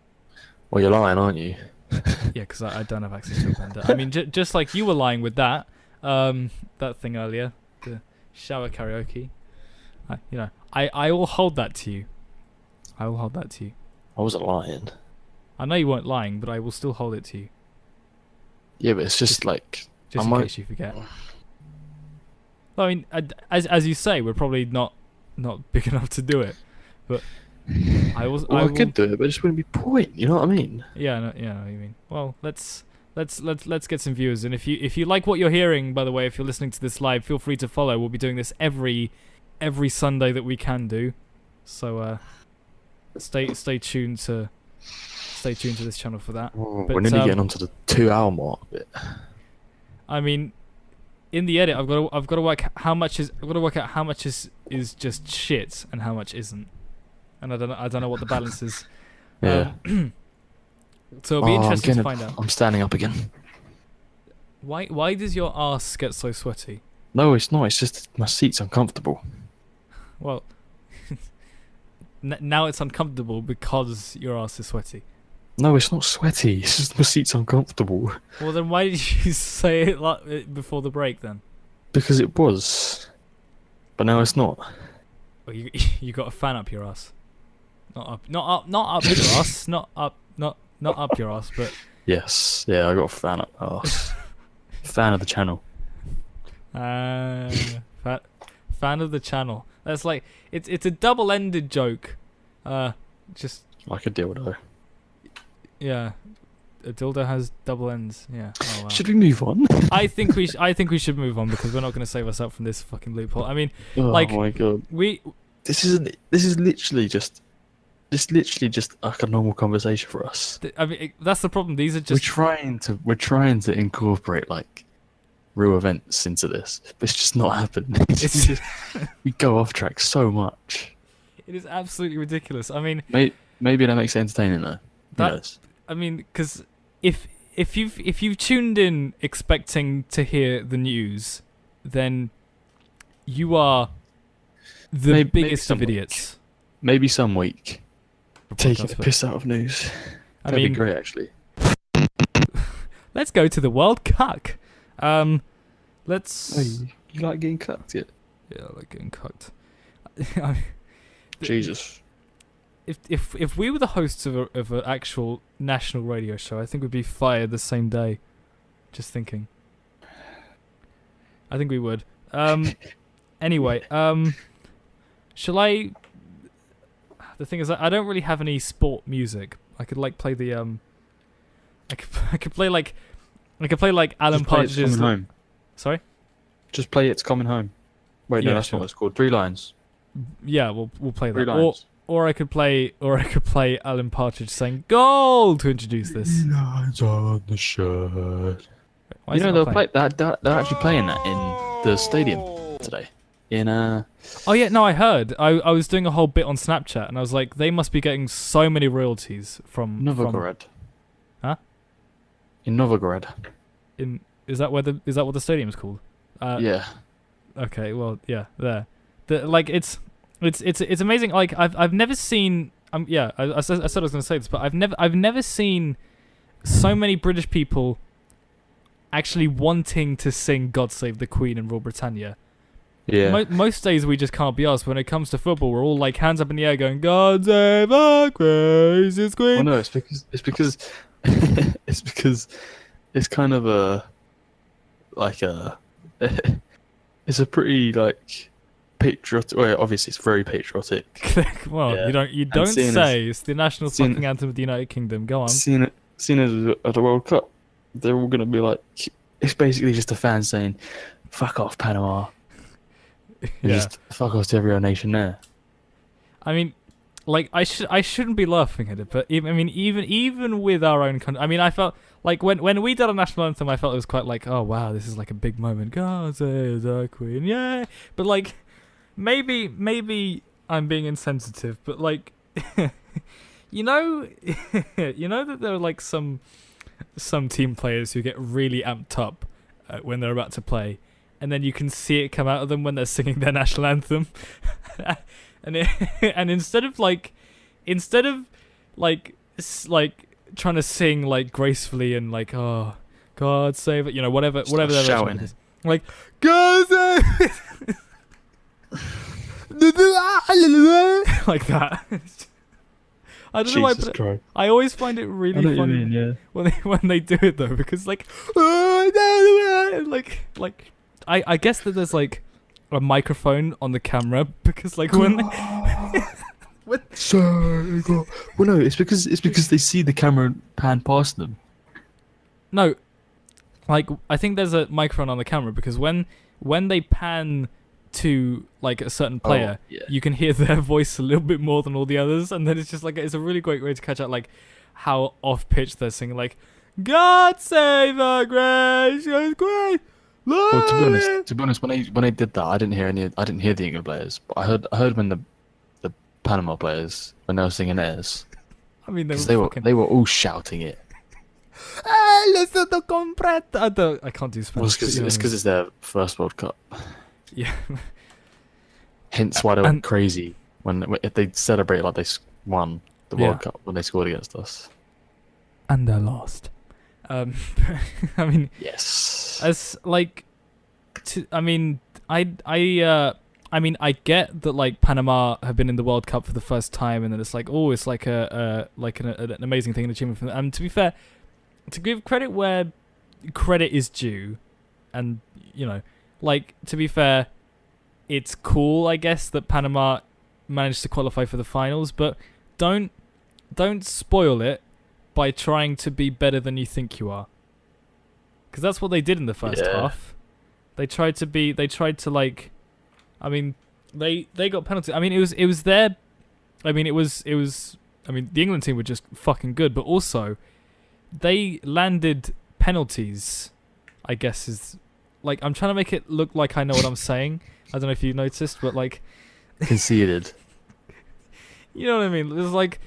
Well, you're lying, aren't you? Yeah, because I don't have access to a blender. I mean, just like you were lying with that thing earlier, the shower karaoke. I will hold that to you. I will hold that to you. I wasn't lying. I know you weren't lying, but I will still hold it to you, Yeah, but it's just like... just in case you forget. I mean, as you say, we're probably not big enough to do it, but I could do it, but it just wouldn't be point. You know what I mean? Yeah, no, yeah, I know what you mean. Well, let's get some views, and if you like what you're hearing, by the way, if you're listening to this live, feel free to follow. We'll be doing this every Sunday that we can do, so stay tuned to this channel for that. Oh, But, we're nearly getting onto the 2-hour mark bit. I mean, in the edit, I've got to work out how much is just shit and how much isn't, and I don't know what the balance is. Yeah. So it'll be interesting to find out. I'm standing up again. Why does your arse get so sweaty? No, it's not. It's just my seat's uncomfortable. Well, now it's uncomfortable because your arse is sweaty. No, it's not sweaty. It's just my seat's uncomfortable. Well, then why did you say it like before the break then? Because it was. But now it's not. Well, you got a fan up your ass. Not up your ass. Not up your ass, but Yes. Yeah, I got a fan up my arse. Fan of the channel. fan of the channel. That's like it's a double-ended joke. Just Like a dildo. yeah. A dildo has double ends. Yeah. Oh, wow. Should we move on? I think we should move on because we're not going to save ourselves from this fucking loophole. I mean, Oh like, my god. This is literally just like a normal conversation for us. I mean, that's the problem. These are just We're trying to incorporate like real events into this, but it's just not happening. We go off track so much. It is absolutely ridiculous. I mean, Maybe that makes it entertaining though. Who knows? I mean, because if you've tuned in expecting to hear the news, then you are the biggest of idiots. Maybe some week. Taking the Podcast, piss out of news. I That'd mean, be great actually. let's go to the World Cup. Let's. Oh, you like getting cucked yet? Yeah, I like getting cucked. I mean, Jesus. If we were the hosts of an actual national radio show, I think we'd be fired the same day. Just thinking. I think we would. Anyway, shall I? The thing is, I don't really have any sport music. I could like play the I could play like Alan Just play It's Partridge's. Coming Home. Sorry. Just play It's Coming Home. Wait, no, Yeah, that's sure. not what it's called. 3 lines. Yeah, we'll play 3 that. lines. Or I could play Alan Partridge saying "goal" to introduce this. Lines on the shirt. Why You is it know not they're playing? they're actually playing that in the stadium today. In Oh yeah, no, I heard. I was doing a whole bit on Snapchat, and I was like, they must be getting so many royalties from Novogorod. Huh? In Novogorod. Is that what the stadium's called? Yeah. Okay, well, yeah, there. It's amazing. Like I've never seen. I said I was going to say this, but I've never seen so many British people actually wanting to sing "God Save the Queen" and "Rule Britannia." Yeah. Most days we just can't be asked. When it comes to football, we're all like hands up in the air, going "God save our gracious Queen." Well, no, it's because it's because it's kind of it's a pretty like patriotic. Well, obviously it's very patriotic. Well, Yeah. you don't seeing say. It's the national seeing- fucking anthem of the United Kingdom. Go on. Seen as at the World Cup, they're all gonna be like, it's basically just a fan saying, "Fuck off, Panama." And Yeah. Just fuck off to every other nation there. I mean, like I shouldn't be laughing at it, but even with our own country, I mean, I felt like when we did our national anthem, I felt it was quite like, oh wow, this is like a big moment. God save the Queen, yeah. But like, maybe I'm being insensitive, but like, you know that there are like some team players who get really amped up when they're about to play. And then you can see it come out of them when they're singing their national anthem, and instead of trying to sing like gracefully and like, oh God save it, whatever Just like their shouting. version is, like God save it! Like that. I don't know why, Jesus but Christ. I always find it I really know what you funny mean, yeah. when they do it though, because like I guess that there's like a microphone on the camera because like when Well, no, it's because they see the camera pan past them. no, like I think there's a microphone on the camera because when they pan to like a certain player, Oh, yeah. you can hear their voice a little bit more than all the others, and then it's just like it's a really great way to catch out like how off pitch they're singing, like God save our gracious Queen. Well, to be honest, when they did that, I didn't hear the England players, but I heard when the Panama players when they were singing theirs, I mean, because they were fucking. they were all shouting it. I can't do Spanish. Well, it's because it's their first World Cup. Yeah. Hence why they went And- crazy if they celebrate like they won the Yeah. World Cup when they scored against us. And they're lost. I mean, Yes. as like, I get that like Panama have been in the World Cup for the first time, and then it's like, oh, it's like an amazing thing, an achievement for them. And to be fair, to give credit where credit is due, and like to be fair, it's cool, I guess, that Panama managed to qualify for the finals, but don't spoil it by trying to be better than you think you are. Because that's what they did in the first half. They tried to like, I mean, they got penalty. I mean, it was their, I mean, the England team were just fucking good, but also they landed penalties, I guess is, like, I'm trying to make it look like I know what I'm saying. I don't know if you noticed, but like, Conceded. you know what I mean? It was like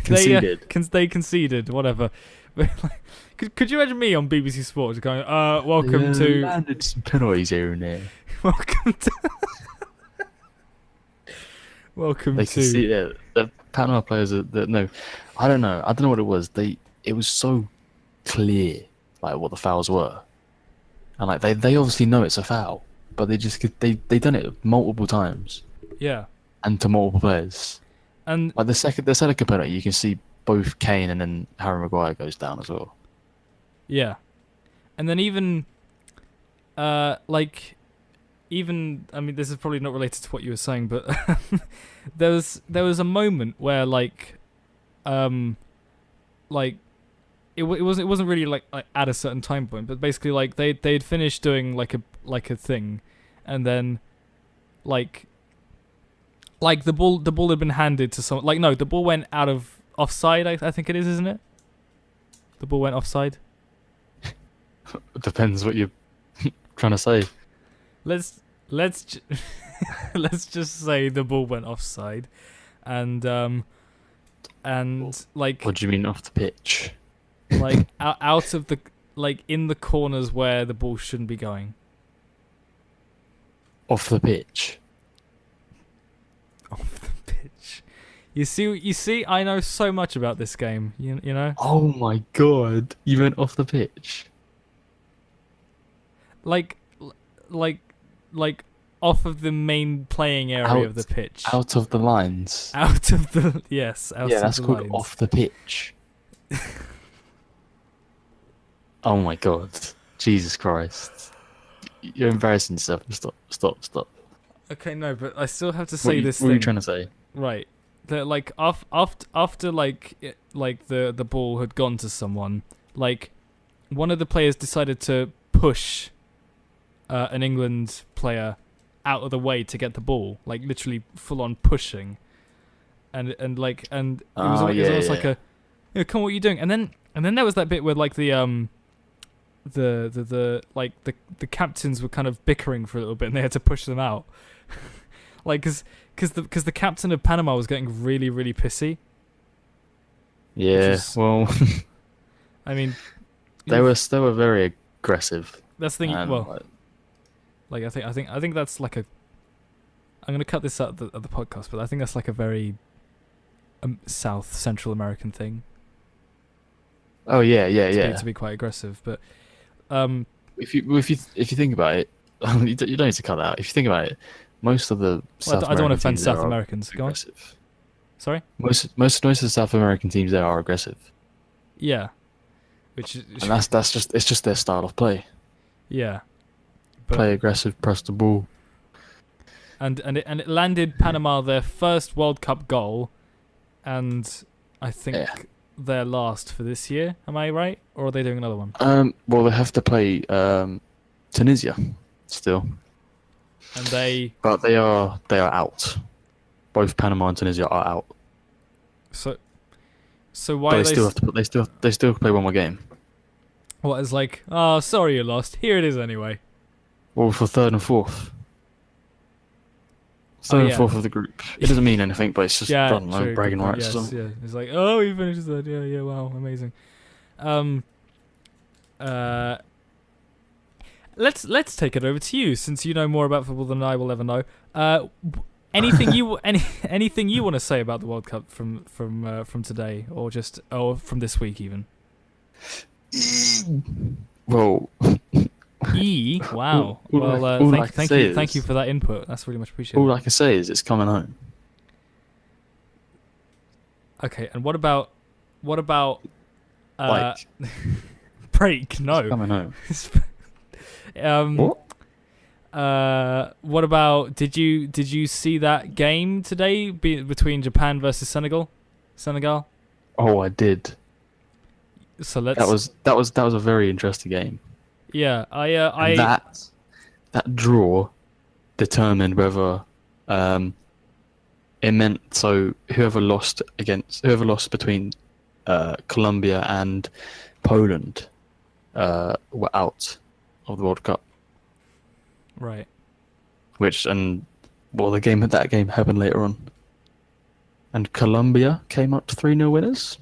Conceded. They conceded, whatever. But, like, could you imagine me on BBC Sports going, welcome to landed some penalties here and there. welcome to welcome They to conceded. The Panama players are no. I don't know what it was. It was so clear like what the fouls were, and like they obviously know it's a foul, but they done it multiple times yeah. and to multiple players. And Like the second penalty, you can see both Kane and then Harry Maguire goes down as well. yeah. And then even I mean, this is probably not related to what you were saying, but there was a moment where like it wasn't really like at a certain time point, but basically like they'd finished doing like a thing, and then like the ball had been handed to someone. Like, no, the ball went out of offside. I think it is, isn't it? The ball went offside. Depends what you're trying to say. Let's let's just say the ball went offside, and like What do you mean off the pitch? like out of the, like, in the corners where the ball shouldn't be going. Off the pitch. Off the pitch. You see, I know so much about this game. You know. Oh my god! You went off the pitch. Like off of the main playing area of the pitch. Out of the lines. Out of the yes. Out Yeah, of that's the called lines. off the pitch. Oh my god. Jesus Christ. You're embarrassing yourself. Stop. Okay, no, but I still have to say What this are you thing. trying to say? Right. That like after like the ball had gone to someone, like one of the players decided to push an England player out of the way to get the ball, like literally full on pushing, and it was almost like a, come on, what are you doing? And then there was that bit where like the captains were kind of bickering for a little bit, and they had to push them out, like because the captain of Panama was getting really, really pissy. Yeah, well, I mean, they were very aggressive. that's the thing. and, Well, like I think that's like a. I'm gonna cut this out of the podcast, but I think that's like a very South Central American thing. oh yeah, To be quite aggressive, but If you think about it, you don't need to cut that out. If you think about it, most of the South I don't want to American offend teams South there are Americans. Go on. aggressive. Sorry. Most of the South American teams there are aggressive, Yeah. Which is and that's just their style of play. yeah. But, Play aggressive, press the ball. and it landed Panama their first World Cup goal, and I think their last for this year. Am I right, or are they doing another one? Well, they have to play Tunisia still, And they but they are out. Both Panama and Tunisia are out. so why But are they still have to. They still have to play one more game. What is like? Oh, sorry, you lost. Here it is anyway. Well, for third and fourth. Third and fourth of the group. It doesn't mean anything, but it's just Yeah, fun, like true, bragging good point, rights. yes, So. yeah. It's like, oh, you finished third. Yeah, wow, amazing. Let's take it over to you, since you know more about football than I will ever know. Anything you anything you want to say about the World Cup from today, or from this week even? Well, Wow. Thank you for that input. That's really much appreciated. all I can say is it's coming home. Okay, and what about Like, break? No. it's coming home. What? What about did you see that game today between Japan versus Senegal? Oh, I did. So let's. That was a very interesting game. Yeah, And that draw determined whether it meant so whoever lost between Colombia and Poland were out of the World Cup. Right. That game happened later on, and Colombia came up 3-0 winners.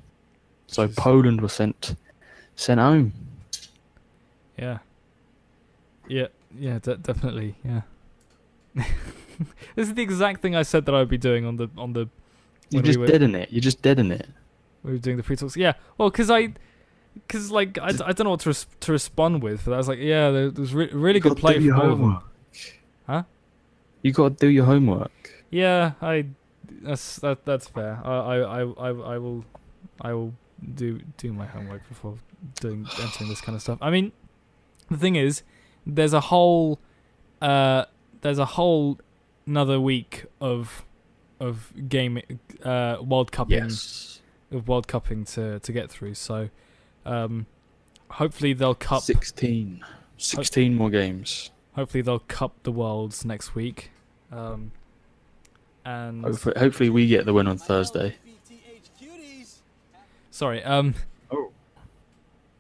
So Poland was sent home. Yeah. Yeah, definitely. Yeah. This is the exact thing I said that I would be doing on the. You're just dead in it. You're just dead in it. We were doing the free talks. Yeah. Well, because I don't know what to respond with. But I was like, yeah, there's really good play from all of them. Huh? You got to do your homework. Yeah, that's fair. I will do my homework before entering this kind of stuff. I mean, the thing is, there's a whole another week of game World Cupping to get through. So hopefully they'll cup 16 more games. Hopefully they'll cup the worlds next week. And hopefully we get the win on Thursday. Sorry. Oh.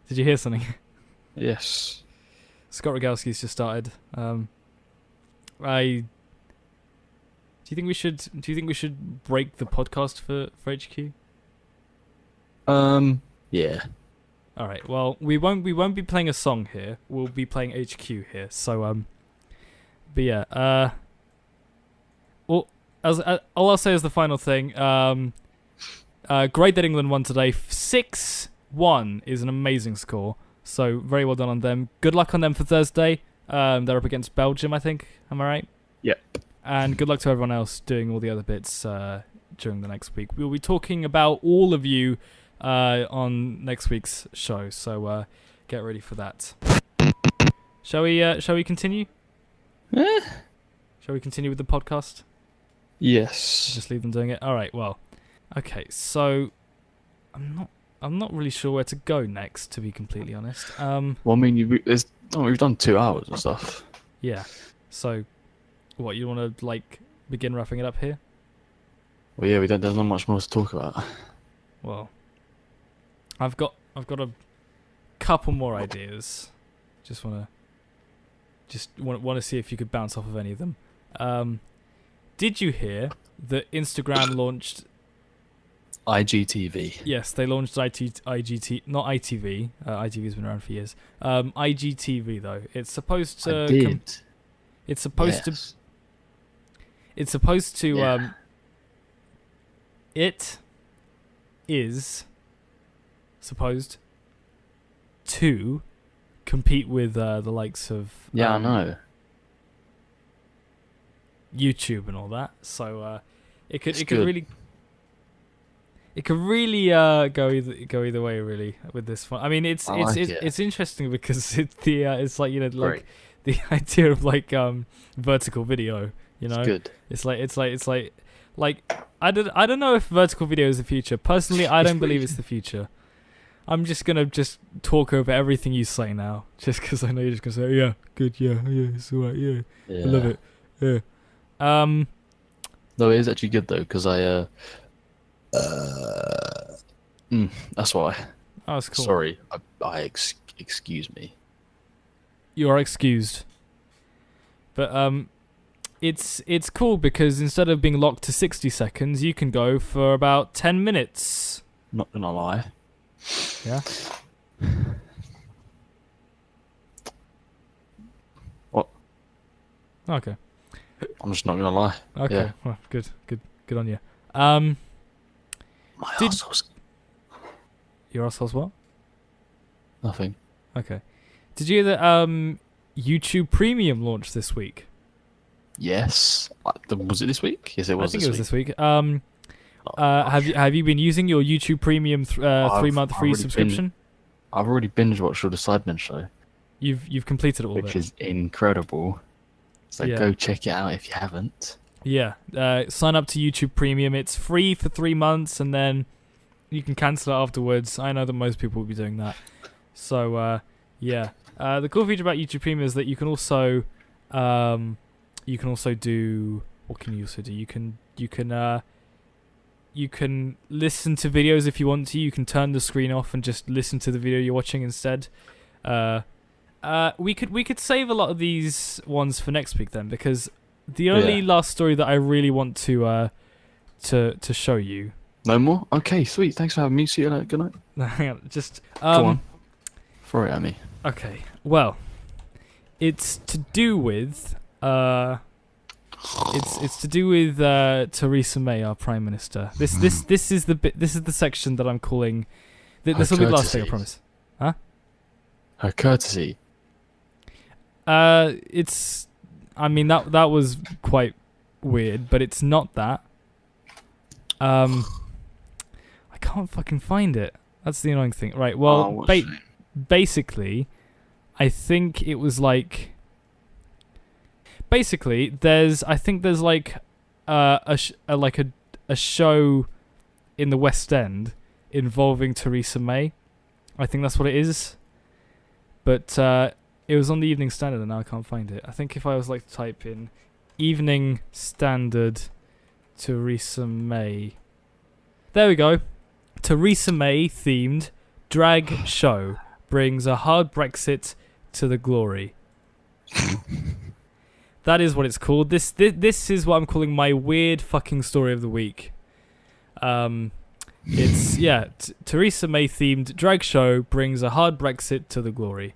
Did you hear something? Yes. Scott Rogalski's just started. Do you think we should break the podcast for HQ? Yeah. All right. Well, we won't be playing a song here. We'll be playing HQ here. So but yeah. Well, all I'll say is the final thing. Great that England won today. 6-1 is an amazing score. So very well done on them. Good luck on them for Thursday. They're up against Belgium, I think. Am I right? Yep. And good luck to everyone else doing all the other bits during the next week. We'll be talking about all of you on next week's show. So get ready for that. Shall we continue? Shall we continue with the podcast? Yes. Just leave them doing it. All right. Well. Okay. So I'm not really sure where to go next, to be completely honest. Well, I mean, we've done 2 hours and stuff. Yeah. So, what, you want to begin wrapping it up here? Well, yeah, there's not much more to talk about. Well, I've got a couple more ideas. Just want to see if you could bounce off of any of them. Did you hear that Instagram launched IGTV? Yes, they launched IGT, not ITV. ITV's been around for years. IGTV though, it's supposed to. I did. It's supposed to. It's supposed to. Yeah. It is supposed to compete with the likes of. Yeah, I know. YouTube and all that. So it could good. really. It could really go either way really with this one. I mean, it's interesting because it's like, you know, like the idea of vertical video. You know, it's good. It's like I don't know if vertical video is the future. Personally, I don't believe it's the future. I'm just gonna talk over everything you say now, just because I know you're just gonna say yeah, good, yeah, it's alright, yeah, I love it, yeah. No, it is actually good though, because that's why. Oh, that's cool. Sorry, excuse me. You are excused. But it's cool because instead of being locked to 60 seconds, you can go for about 10 minutes. Not gonna lie. Yeah. What? Okay. I'm just not gonna lie. Okay. Yeah. Well, good on you. My arsehole's... Your arsehole's what? Nothing. Okay. Did you hear that YouTube Premium launched this week? Yes. Was it this week? Yes, it was. I think it was this week. Have you been using your YouTube Premium 3-month free subscription? I've already binge watched all the Sidemen show. You've completed all of it, which is incredible. So go check it out if you haven't. Yeah. Sign up to YouTube Premium. It's free for 3 months, and then You can cancel it afterwards. I know that most people will be doing that. So yeah. The cool feature about YouTube Premium is that you can also do. What can you also do? You can listen to videos if you want to. You can turn the screen off and just listen to the video you're watching instead. We could save a lot of these ones for next week then, because the only last story that I really want to show you. No more? Okay, sweet. Thanks for having me. See you later. Good night. Hang on, just Go on. Throw it at me. Okay. Well, it's to do with it's to do with Theresa May, our Prime Minister. This is the bit. This is the section that I'm calling. This will be the last thing, I promise. Huh? Her courtesy. It's. I mean that was quite weird, but it's not that. I can't fucking find it. That's the annoying thing. Right. Well, basically, I think it was like. Basically, there's like a show in the West End involving Theresa May. I think that's what it is. But it was on the Evening Standard and now I can't find it. I think if I was like to type in Evening Standard Theresa May. There we go. Theresa May themed drag show brings a hard Brexit to the glory. That is what it's called. This is what I'm calling my weird fucking story of the week. It's Theresa May themed drag show brings a hard Brexit to the glory.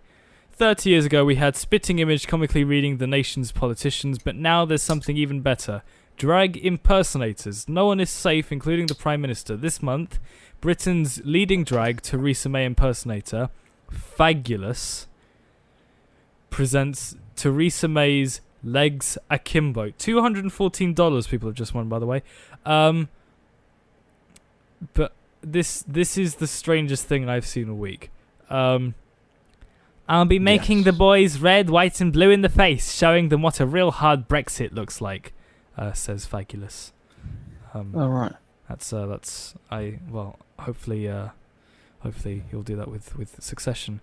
30 years ago we had spitting image comically reading the nation's politicians, but now there's something even better. Drag impersonators. No one is safe, including the Prime Minister. This month, Britain's leading drag Theresa May impersonator, Fabulous, presents Theresa May's Legs Akimbo. $214 people have just won, by the way. But this is the strangest thing I've seen all week. I'll be making the boys red, white and blue in the face, showing them what a real hard Brexit looks like, says Fabulous. Right. Hopefully he'll do that with Succession.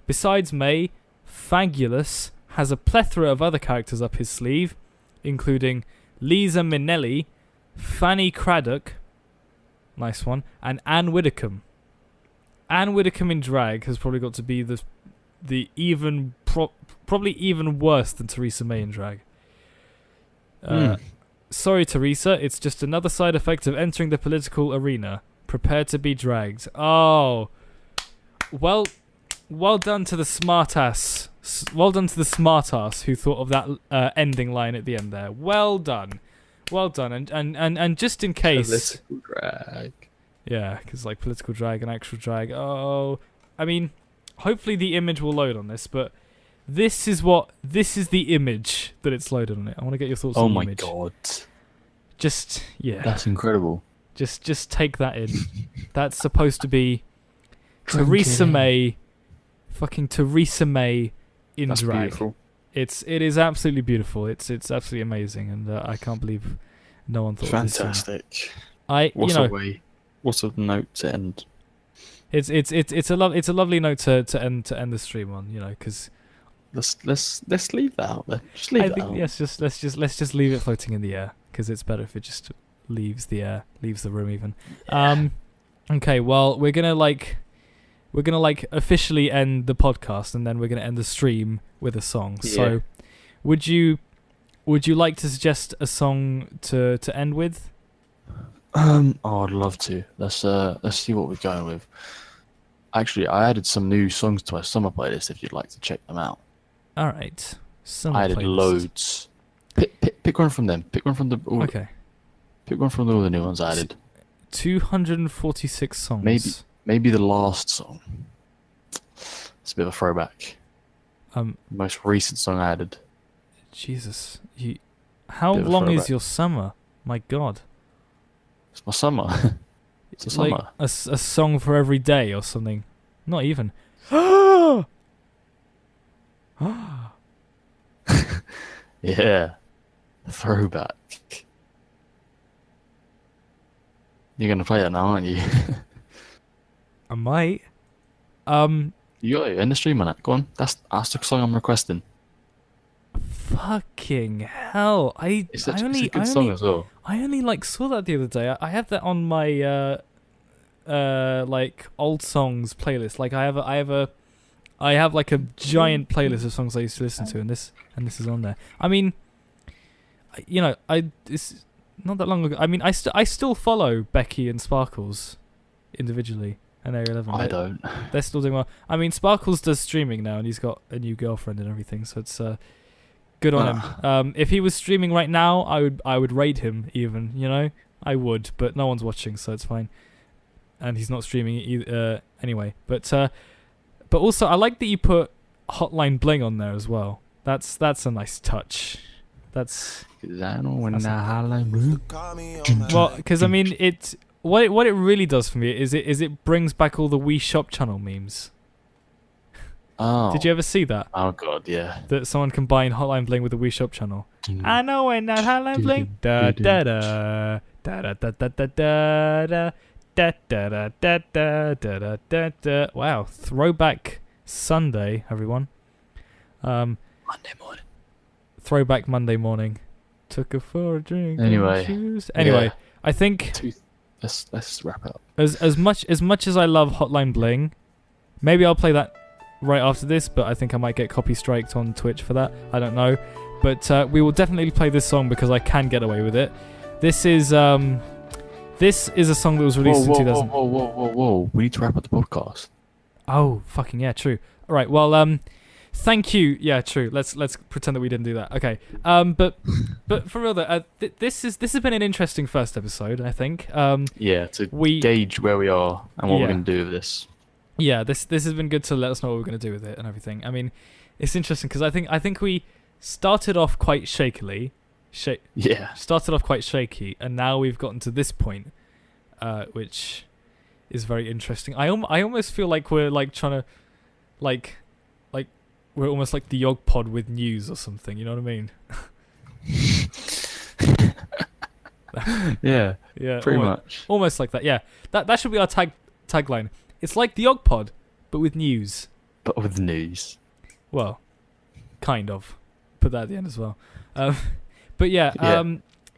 Besides May, Fabulous has a plethora of other characters up his sleeve, including Lisa Minnelli, Fanny Craddock, nice one, and Anne Widdecombe. Anne Widdecombe in drag has probably got to be the probably even worse than Theresa May in drag. Sorry, Theresa, it's just another side effect of entering the political arena. Prepare to be dragged. Oh, well done to the smartass. Well done to the smartass who thought of that ending line at the end there. Well done. And just in case. Political drag. Yeah, because like political drag and actual drag. Oh, I mean, hopefully the image will load on this, but this is the image that it's loaded on it. I want to get your thoughts on the image. Oh my god. Just That's incredible. Just take that in. That's supposed to be Theresa May, fucking Theresa May in That's drag. Beautiful. It is absolutely beautiful. It's absolutely amazing, and I can't believe no one thought fantastic. Of this. What's a note to end? It's a lovely note to end the stream on, because let's leave that out there. Just leave it out. Yes, let's just leave it floating in the air, because it's better if it just leaves the air, leaves the room even. Yeah. Okay, well we're gonna officially end the podcast, and then we're gonna end the stream with a song. Yeah. So, would you like to suggest a song to end with? I'd love to. Let's see what we're going with. Actually, I added some new songs to my summer playlist if you'd like to check them out. All right. I added loads. Pick one from them. Pick one from the. Okay. Pick one from all the new ones I added. 246 songs. Maybe the last song. It's a bit of a throwback. Most recent song I added. Jesus, how long is your summer? My God. It's my summer. It's a summer. Like a song for every day or something. Not even. Yeah. Throwback. You're going to play that now, aren't you? I might. You got it in the stream on that. Go on. That's the song I'm requesting. Fucking hell! It's a good song as well. I only like saw that the other day. I have that on my like old songs playlist. Like I have like a giant playlist of songs I used to listen to, and this is on there. I mean, you know, it's not that long ago. I mean, I still follow Becky and Sparkles individually and Area 11. I don't. They're still doing well. I mean, Sparkles does streaming now, and he's got a new girlfriend and everything, so it's good on him. If he was streaming right now, I would raid him even. You know, I would, but no one's watching, so it's fine. And he's not streaming either, anyway. But also, I like that you put Hotline Bling on there as well. That's a nice touch. Well, because I mean, what it really does for me is it brings back all the Wii Shop Channel memes. Oh. Did you ever see that? Oh god, yeah. That someone combined Hotline Bling with the Wii Shop Channel. I know when that Hotline Bling. Da da da da da da da da da. Da, da, da, da, da, da, da, da. Wow, throwback Sunday, everyone. Monday morning. Throwback Monday morning. Took her for a drink. Anyway, yeah. I think let's wrap it up. As much as I love Hotline Bling, maybe I'll play that right after this. But I think I might get copy striked on Twitch for that. I don't know, but we will definitely play this song because I can get away with it. This is a song that was released in 2000. Whoa. We need to wrap up the podcast. Oh, fucking yeah, true. All right, well, thank you. Yeah, true. Let's pretend that we didn't do that. Okay. But for real though, this has been an interesting first episode, I think. Yeah, to gauge where we are and what we're going to do with this. Yeah, this has been good to let us know what we're going to do with it and everything. I mean, it's interesting because I think we started off quite shakily. Started off quite shaky, and now we've gotten to this point, which is very interesting. I almost feel like we're like trying to, like we're almost like the Yog Pod with news or something. You know what I mean? Yeah, pretty much. Almost like that. Yeah, that should be our tagline. It's like the Yog Pod, but with news. But with news. Well, kind of. Put that at the end as well. But yeah,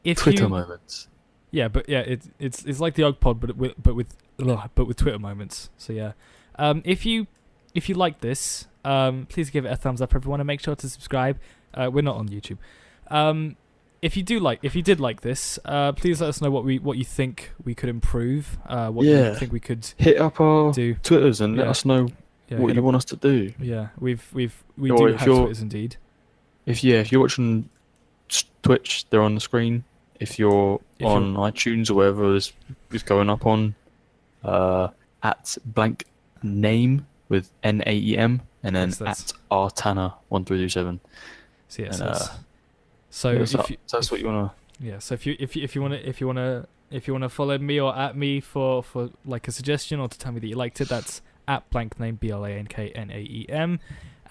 if Twitter moments. Yeah, but yeah, it's like the Og Pod, but with Twitter moments. So yeah, if you like this, please give it a thumbs up, everyone, and make sure to subscribe. We're not on YouTube. If you did like this, please let us know what you think we could improve. What you think we could hit up our Twitters and let us know what you want us to do. Yeah, we do have Twitters indeed. If you're watching Twitch, they're on the screen. If you're on iTunes or wherever is going up on, at blank name with NAEM and then at rtana1327. So yeah, that's what you wanna. Yeah, so if you wanna follow me or at me for like a suggestion or to tell me that you liked it, that's at blank name blanknaem.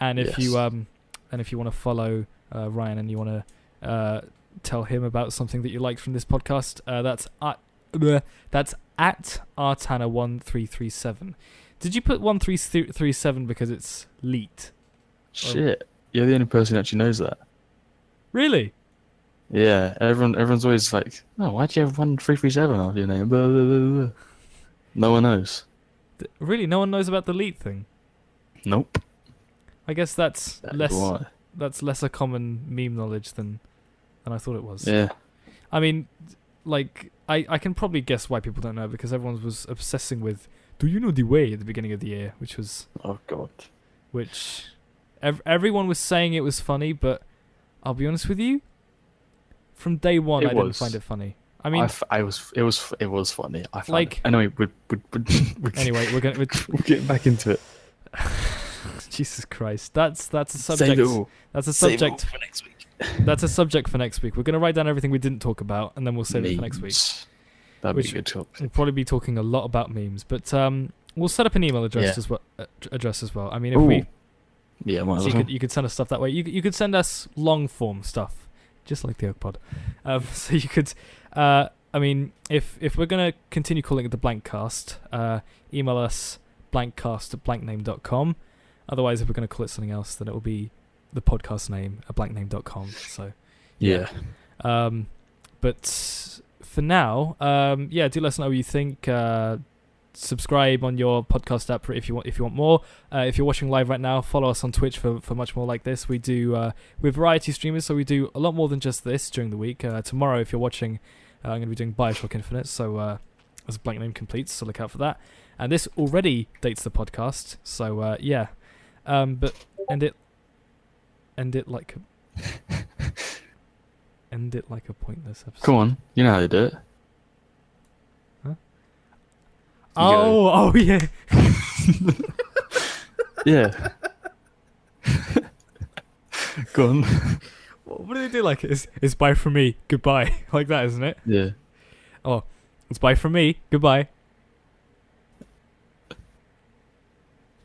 And if you want to follow Ryan and you want to tell him about something that you liked from this podcast, that's at rtana1337. Did you put 1337 because it's leet? Shit, you're the only person who actually knows that. Really? Yeah, everyone's always like, oh, why'd you have 1337 after your name? Blah, blah, blah, blah. No one knows. Really, no one knows about the leet thing? Nope. I guess that's less a common meme knowledge than I thought it was. Yeah. I mean, like, I can probably guess why people don't know, because everyone was obsessing with, do you know the way at the beginning of the year, which was... Oh, God. Which everyone was saying it was funny, but I'll be honest with you, from day one, I didn't find it funny. I mean, it was funny. I found like, it. Anyway, we're getting back into it. Jesus Christ, that's a subject. Save it all. That's a subject Save it all for next week. That's a subject for next week. We're gonna write down everything we didn't talk about, and then we'll save it for next week. That'd be a good topic. We'll probably be talking a lot about memes, but we'll set up an email address as well. I mean, if we, you could send us stuff that way. You could send us long form stuff, just like the Oak Pod. So you could. I mean, if we're gonna continue calling it the blankcast, email us blankcast at blankname.com. Otherwise, if we're going to call it something else, then it will be the podcast name at blankname.com. So, Yeah. But for now, do let us know what you think. Subscribe on your podcast app if you want more. If you're watching live right now, follow us on Twitch for much more like this. We do we're variety streamers, so we do a lot more than just this during the week. Tomorrow, if you're watching, I'm going to be doing Bioshock Infinite, so as Blank Name completes, so look out for that. And this already dates the podcast, so but end it like a pointless episode. Come on, you know how to do it. Huh? You Oh yeah. Yeah. Go on. What do they do? Like it's bye from me, goodbye, like that, isn't it? Yeah. Oh, it's bye from me, goodbye.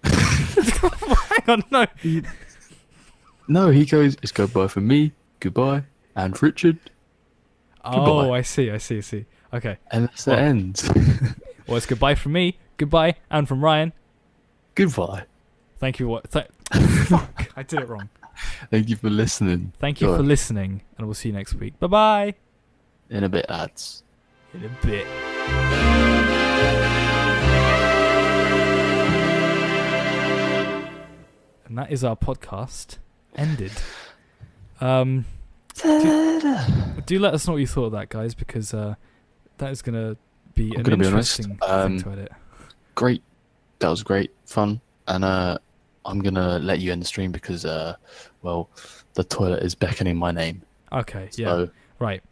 Hang on, no. No, he goes, it's goodbye for me, goodbye, and Richard. Oh, Goodbye. I see. Okay. And that's the end. Well, it's goodbye from me, goodbye, and from Ryan. Goodbye. Thank you. Fuck, I did it wrong. Thank you for listening. Thank you for listening, and we'll see you next week. Bye bye. In a bit, lads. In a bit. And that is our podcast ended. Do let us know what you thought of that, guys, because that is gonna be I'm an gonna be honest, interesting thing to edit. Great. That was great fun. And I'm gonna let you end the stream because the toilet is beckoning my name. Okay, yeah, So right.